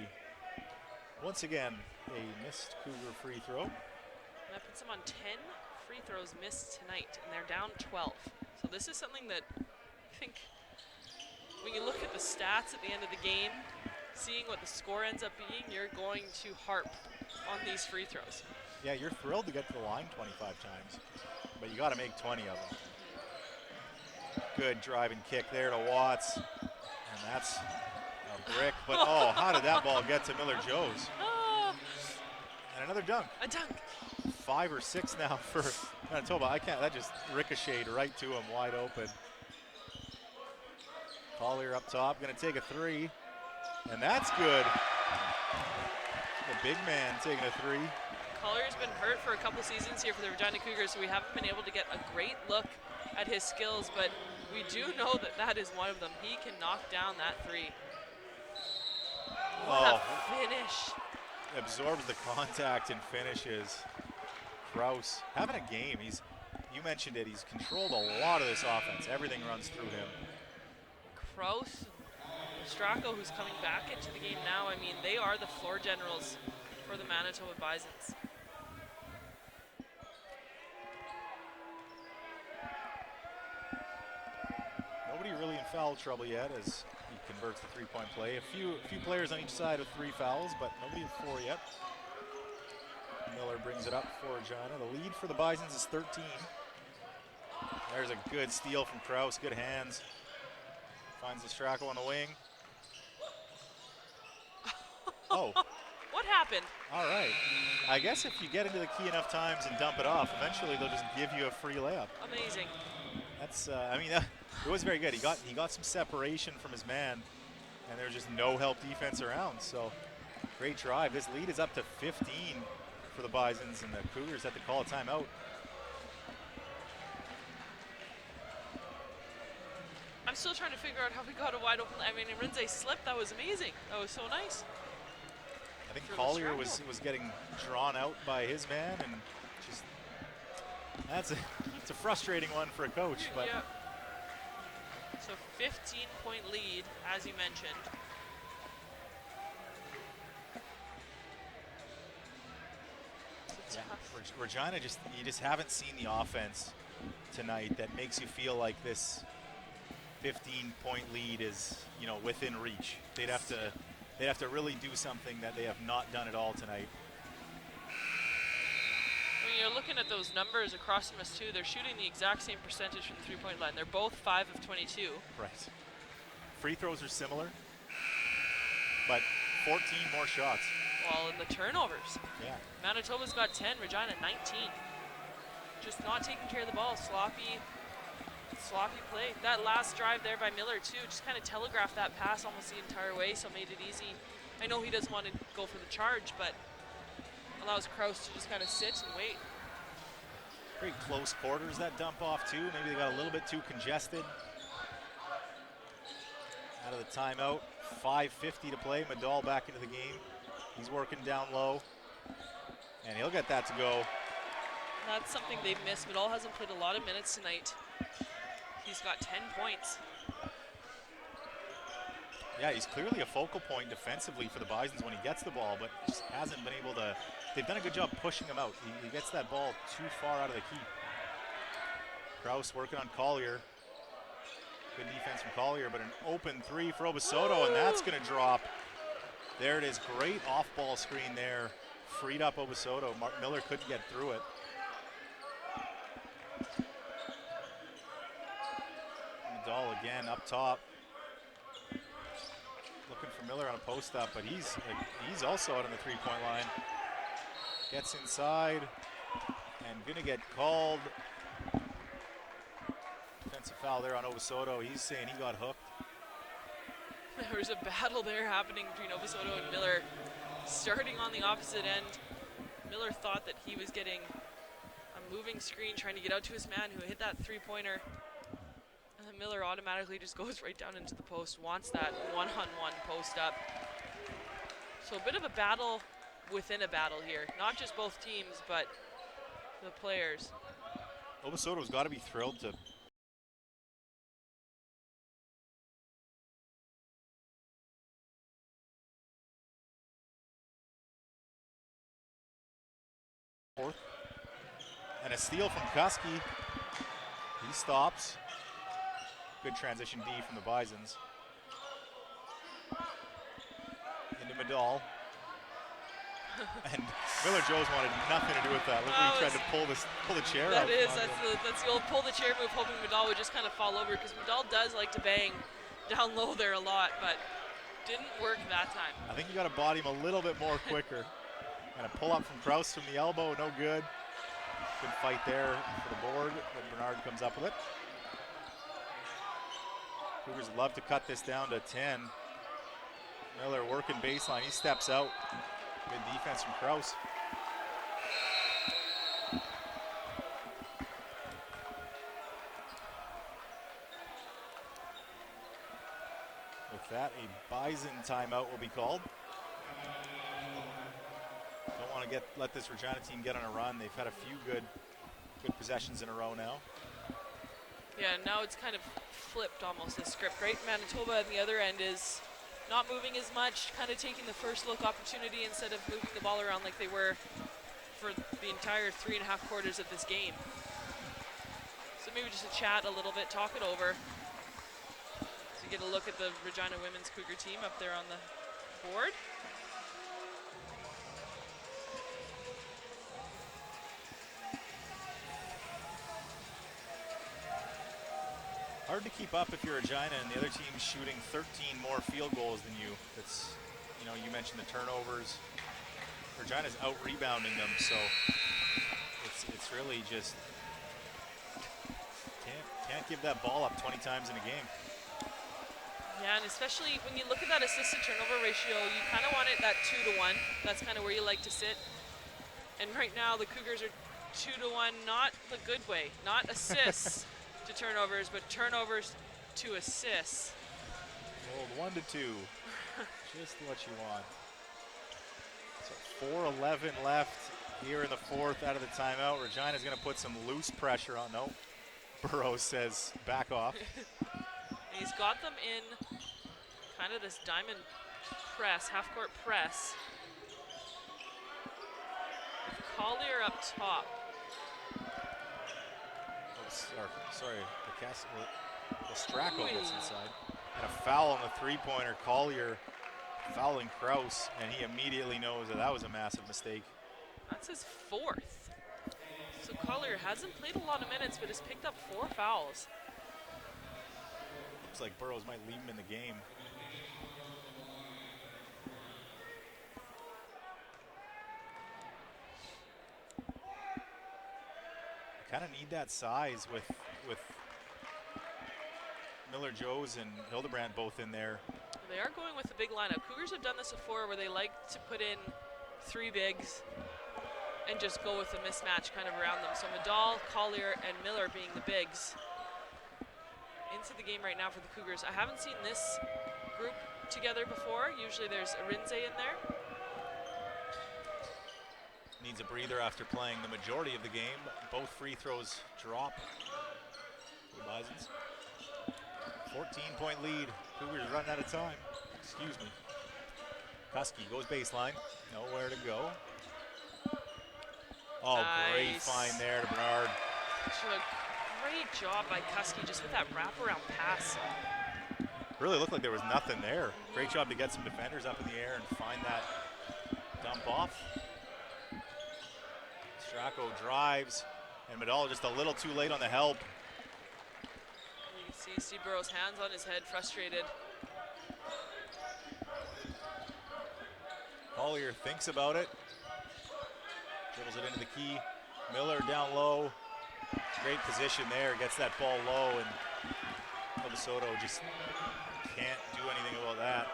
once again, a missed Cougar free throw.
And that puts them on 10 free throws missed tonight, and they're down 12. So this is something that I think when you look at the stats at the end of the game, seeing what the score ends up being, you're going to harp on these free throws.
Yeah, you're thrilled to get to the line 25 times, but you got to make 20 of them. Good driving kick there to Watts, and that's a brick, but oh, how did that ball get to Miller-Joes? And another dunk.
A dunk.
5 or 6 now for Manitoba. That just ricocheted right to him, wide open. Collier up top, gonna take a 3, and that's good. The big man taking a 3.
Collier's been hurt for a couple seasons here for the Regina Cougars, so we haven't been able to get a great look at his skills, but we do know that that is one of them. He can knock down that 3. What a finish.
Absorbs the contact and finishes. Kraus having a game. You mentioned it, he's controlled a lot of this offense. Everything runs through him.
Kraus, Lostracco, who's coming back into the game now, I mean, they are the floor generals for the Manitoba Bisons.
Nobody really in foul trouble yet as he converts the three-point play. A few players on each side with 3 fouls, but nobody with 4 yet. Miller brings it up for Regina. The lead for the Bisons is 13. There's a good steal from Kraus, good hands. Finds Lostracco on the wing. Oh.
What happened?
All right. I guess if you get into the key enough times and dump it off, eventually they'll just give you a free layup.
Amazing.
That's, it was very good. He got some separation from his man, and there's just no help defense around. So great drive. This lead is up to 15 for the Bisons, and the Cougars have to call a timeout.
I'm still trying to figure out how we got a wide open. I mean, Rinze slipped. That was amazing. That was so nice.
I think Collier was getting drawn out by his man, and just it's a frustrating one for a coach. But
yeah. So 15-point lead, as you mentioned.
Yeah, Regina you just haven't seen the offense tonight that makes you feel like this 15-point lead is, within reach. They'd have to really do something that they have not done at all tonight.
When you're looking at those numbers across from us too, they're shooting the exact same percentage from the three-point line. They're both 5 of 22.
Right. Free throws are similar, but 14 more shots.
Well, in the turnovers.
Yeah.
Manitoba's got 10, Regina 19. Just not taking care of the ball. Sloppy play. That last drive there by Miller too, just kind of telegraphed that pass almost the entire way, so made it easy. I know he doesn't want to go for the charge, but allows Kraus to just kind of sit and wait.
Very close quarters, that dump off too. Maybe they got a little bit too congested. Out of the timeout, 5:50 to play. Medall back into the game. He's working down low, and he'll get that to go.
That's something they've missed. Medall hasn't played a lot of minutes tonight. He's got 10 points.
Yeah, he's clearly a focal point defensively for the Bisons when he gets the ball, but just hasn't been able to. They've done a good job pushing him out. He gets that ball too far out of the key. Kraus working on Collier. Good defense from Collier, but an open 3 for Obasoto, and that's going to drop. There it is. Great off-ball screen there. Freed up Obasoto. Miller couldn't get through it. Medall again up top. Looking for Miller on a post-up, but he's also out on the three-point line. Gets inside and going to get called. Defensive foul there on Obasoto. He's saying he got hooked.
There was a battle there happening between Obasoto and Miller. Starting on the opposite end, Miller thought that he was getting a moving screen trying to get out to his man who hit that three-pointer. And then Miller automatically just goes right down into the post, wants that one-on-one post-up. So a bit of a battle within a battle here. Not just both teams, but the players.
Obasoto's got to be thrilled to fourth. And a steal from Kuski. He stops. Good transition D from the Bisons. Into Medall. And Miller Joes wanted nothing to do with that. Look, he tried to pull the chair out.
That's the old pull the chair move, hoping Medall would just kind of fall over, because Medall does like to bang down low there a lot, but didn't work that time.
I think you got to body him a little bit more quicker. And a pull up from Krause from the elbow, no good. Good fight there for the board, but Bernard comes up with it. Cougars love to cut this down to 10. Miller working baseline, he steps out. Good defense from Krause. With that, a Bison timeout will be called. Don't want to let this Regina team get on a run. They've had a few good possessions in a row now.
Yeah, now it's kind of flipped almost, the script, right? Manitoba on the other end is not moving as much, kind of taking the first look opportunity instead of moving the ball around like they were for the entire 3.5 quarters of this game. So maybe just a chat a little bit, talk it over. So you get a look at the Regina women's Cougar team up there on the board.
Hard to keep up if you're Regina and the other team's shooting 13 more field goals than you. It's, you know, you mentioned the turnovers. Regina's out rebounding them, so it's really just can't give that ball up 20 times in a game.
Yeah, and especially when you look at that assist to turnover ratio, you kind of want it that 2 to 1. That's kind of where you like to sit. And right now the Cougars are 2 to 1, not the good way, not assists to turnovers, but turnovers to assists.
Old 1 to 2, just what you want. So 4:11 left here in the fourth out of the timeout. Regina's going to put some loose pressure on. No, Burrows says back off.
He's got them in kind of this diamond press, half-court press. With Collier up top.
Sorry, Lostracco gets inside. And a foul on the three-pointer. Collier fouling Krause, and he immediately knows that was a massive mistake.
That's his fourth. So Collier hasn't played a lot of minutes, but has picked up 4 fouls.
Looks like Burrows might leave him in the game. Kind of need that size with Miller Joes and Hildebrand both in there.
They are going with the big lineup. Cougars have done this before where they like to put in 3 bigs and just go with a mismatch kind of around them. So Medall, Collier, and Miller being the bigs. Into the game right now for the Cougars. I haven't seen this group together before. Usually there's Arinze in there.
Needs a breather after playing the majority of the game. Both free throws drop for the Bisons. 14-point lead. Cougars running out of time. Excuse me. Kuski goes baseline. Nowhere to go. Oh,
nice.
Great find there to Bernard.
Great job by Kuski just with that wraparound pass.
Really looked like there was nothing there. Great job to get some defenders up in the air and find that dump off. Lostracco drives, and Medall just a little too late on the help.
You can see Steve Burrows' hands on his head, frustrated.
Collier thinks about it. Dribbles it into the key. Miller down low. Great position there, gets that ball low, and Obasoto just can't do anything about that.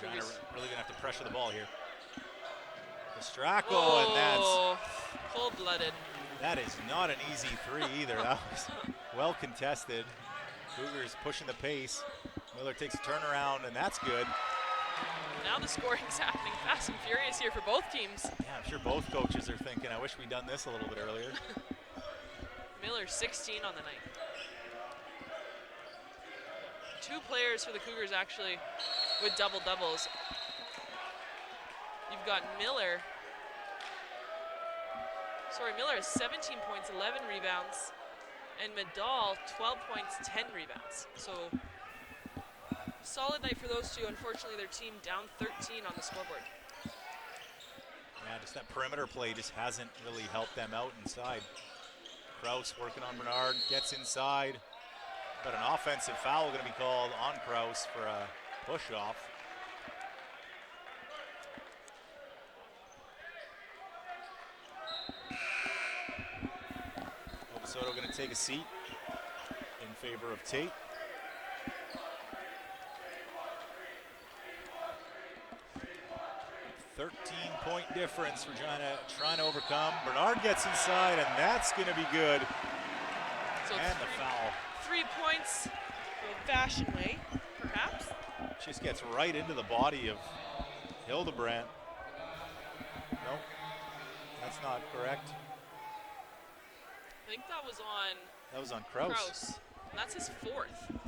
Really gonna have to pressure the ball here. Lostracco, and that's
cold-blooded.
That is not an easy 3 either. That was well contested. Cougars pushing the pace. Miller takes a turnaround, and that's good.
Now the scoring's happening fast and furious here for both teams.
Yeah, I'm sure both coaches are thinking, I wish we'd done this a little bit earlier.
Miller 16 on the night. 2 players for the Cougars actually with double doubles. You've got Miller. Miller has 17 points, 11 rebounds, and Medal 12 points, 10 rebounds. So solid night for those two. Unfortunately, their team down 13 on the scoreboard.
Yeah, just that perimeter play just hasn't really helped them out inside. Kraus working on Bernard, gets inside, but an offensive foul going to be called on Kraus for a push-off. Soto going to take a seat in favor of Tate. Point difference, Regina trying to overcome. Bernard gets inside, and that's going to be good.
So
and the foul.
3 points the fashion way, perhaps.
Just gets right into the body of Hildebrandt. Nope, that's not correct.
I think that was on.
That was on Kraus.
And that's his 4th.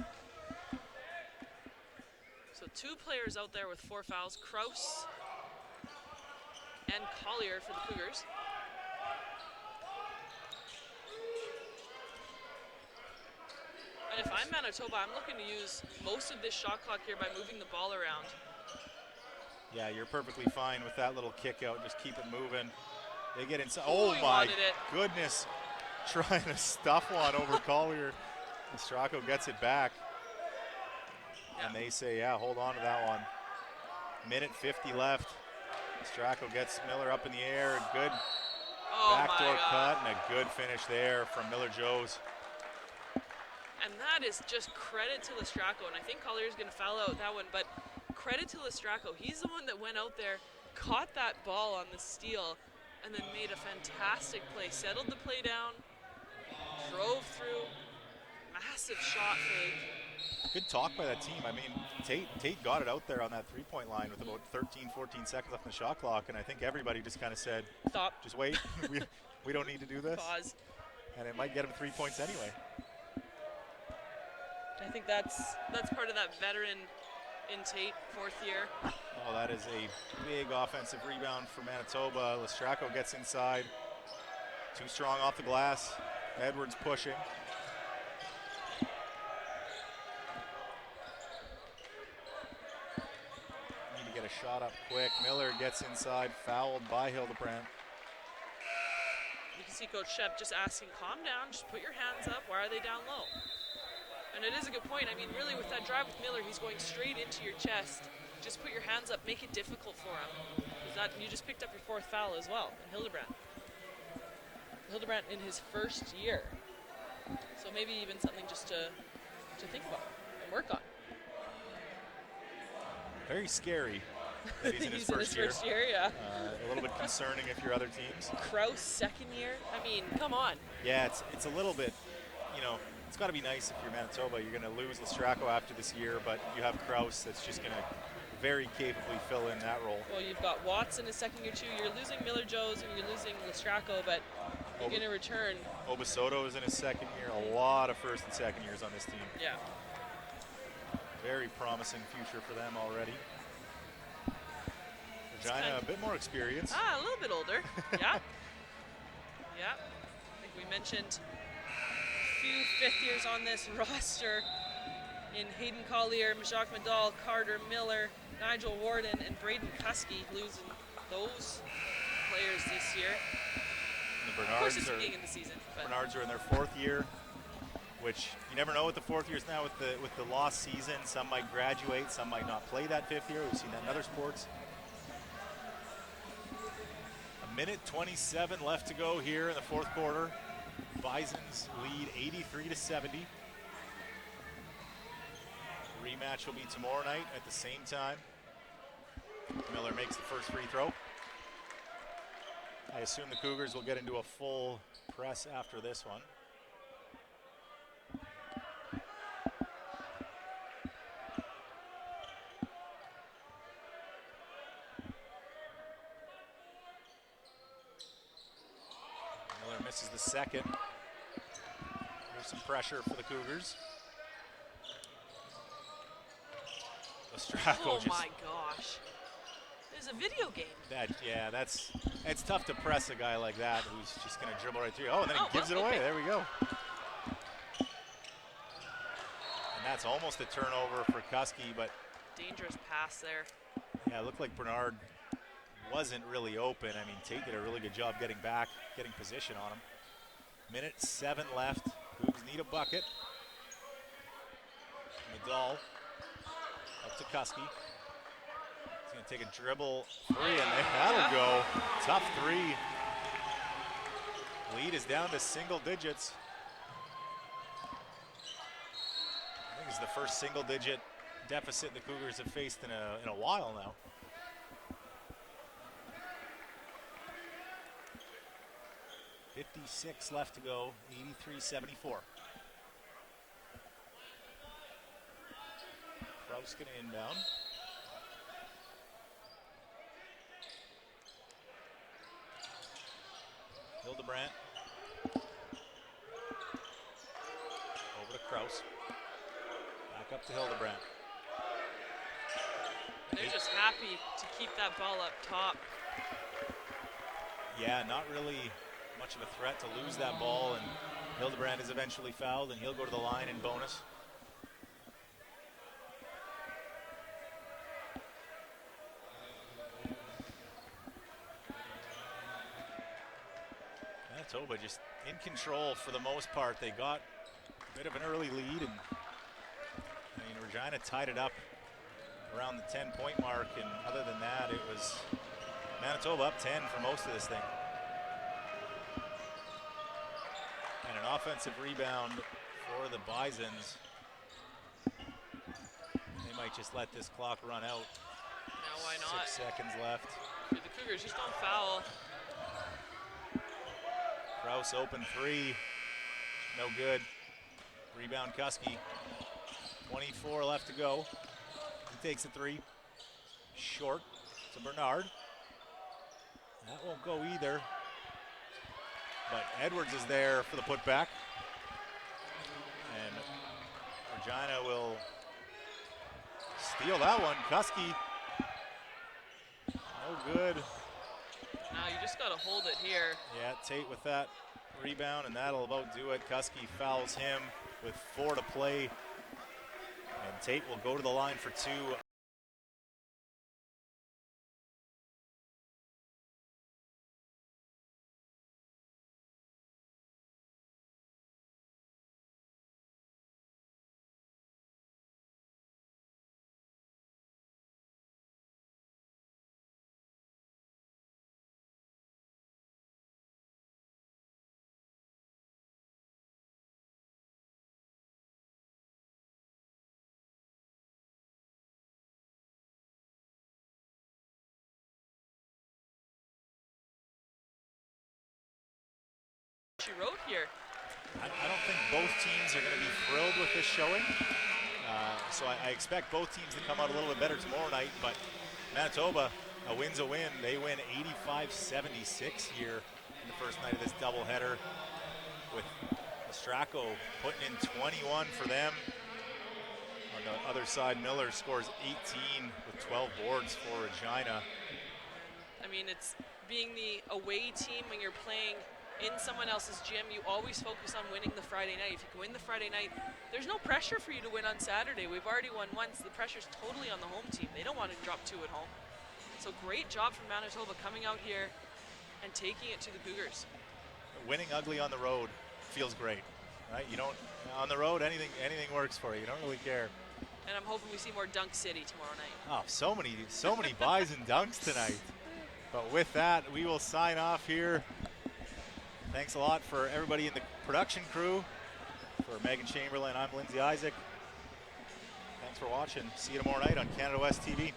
So 2 players out there with 4 fouls. Kraus and Collier for the Cougars. And if I'm Manitoba, I'm looking to use most of this shot clock here by moving the ball around.
Yeah, you're perfectly fine with that little kick out. Just keep it moving. They get inside. Oh my goodness. Trying to stuff one over Collier. Lostracco gets it back. And they say, yeah, hold on to that one. Minute 50 left. Lostracco gets Miller up in the air. Good backdoor cut and a good finish there from Miller Joes.
And that is just credit to Lostracco. And I think Collier's going to foul out that one, but credit to Lostracco. He's the one that went out there, caught that ball on the steal, and then made a fantastic play. Settled the play down, drove through, massive shot fake.
Good talk by that team. I mean, Tate got it out there on that three-point line with about 13, 14 seconds left in the shot clock, and I think everybody just kind of said,
stop.
Just wait. we don't need to do this.
Pause.
And it might get him 3 points anyway.
I think that's part of that veteran in Tate, 4th year.
Oh, that is a big offensive rebound for Manitoba. Lostracco gets inside. Too strong off the glass. Edwards pushing. Need to get a shot up quick. Miller gets inside, fouled by Hildebrandt.
You can see Coach Shep just asking, calm down, just put your hands up. Why are they down low? And it is a good point. I mean, really, with that drive with Miller, he's going straight into your chest. Just put your hands up, make it difficult for him. You just picked up your 4th foul as well, Hildebrandt. Hildebrandt in his 1st year. So maybe even something just to think about and work on.
Very scary that he's in his first
year, yeah.
A little bit concerning if you're other teams.
Kraus, 2nd year. I mean, come on.
Yeah, it's a little bit, it's got to be nice if you're Manitoba. You're going to lose Lostracco after this year, but you have Kraus that's just going to very capably fill in that role.
Well, you've got Watts in his 2nd year too. You're losing Miller Joes and you're losing Lostracco, but you're going to return.
Obasoto is in his 2nd year. A lot of 1st and 2nd years on this team.
Yeah.
Very promising future for them already. Regina, a bit more experience.
A little bit older. Yeah. Yeah. I think we mentioned a few 5th years on this roster in Hayden Collier, Majak Medal, Carter Miller, Nigel Warden, and Braden Kuski, losing those players this year.
And the
of course, it's beginning of the season.
Bernards are in their 4th year, which you never know with the 4th years now with the lost season. Some might graduate, some might not play that 5th year. We've seen that in other sports. A minute 27 left to go here in the 4th quarter. Bisons lead 83-70. Rematch will be tomorrow night at the same time. Miller makes the first free throw. I assume the Cougars will get into a full press after this one. misses the second. There's some pressure for the Cougars. Lostracco
Oh
just...
my gosh. It's a video game.
It's tough to press a guy like that who's just going to dribble right through you. Oh, and then he gives it away. There we go. And that's almost a turnover for Kuski, but...
Dangerous pass there.
Yeah, it looked like Bernard wasn't really open. I mean, Tate did a really good job getting back, getting position on him. Minute 7 left. Cougs need a bucket. Nadal up to Kuski. He's going to take a dribble three, and that'll go. Tough three. Lead is down to single digits. I think it's the first single-digit deficit the Cougars have faced in a while now. .56 left to go, 83-74. Kraus going to inbound. Hildebrandt. Over to Kraus. Back up to Hildebrandt.
They're just happy to keep that ball up top.
Yeah, not really much of a threat to lose that ball, and Hildebrandt is eventually fouled, and he'll go to the line in bonus. Manitoba just in control for the most part. They got a bit of an early lead, and I mean, Regina tied it up around the 10-point mark, and other than that, it was Manitoba up 10 for most of this thing. And an offensive rebound for the Bisons. They might just let this clock run out.
Now why not?
6 seconds left.
The Cougars just don't foul.
Kraus open three, no good. Rebound Kuski. 24 left to go. He takes a three. Short to Bernard. That won't go either. But Edwards is there for the putback. And Regina will steal that one. Kuski. No good.
Now you just got to hold it here.
Yeah, Tate with that rebound, and that'll about do it. Kuski fouls him with 4 to play. And Tate will go to the line for 2.
She wrote here.
I don't think both teams are going to be thrilled with this showing. So I expect both teams to come out a little bit better tomorrow night, but Manitoba, a win's a win. They win 85-76 here in the first night of this doubleheader, with Lostracco putting in 21 for them. On the other side, Miller scores 18 with 12 boards for Regina.
I mean, it's being the away team when you're playing in someone else's gym. You always focus on winning the Friday night. If you can win the Friday night, there's no pressure for you to win on Saturday. We've already won once. The pressure's totally on the home team. They don't want to drop 2 at home. So great job from Manitoba coming out here and taking it to the Cougars.
Winning ugly on the road feels great, right? You don't, on the road, anything works for you. You don't really care.
And I'm hoping we see more Dunk City tomorrow night.
Oh, so many Bison dunks tonight. But with that, we will sign off here. Thanks a lot for everybody in the production crew. For Megan Chamberlain, I'm Lindsay Isaac. Thanks for watching. See you tomorrow night on Canada West TV.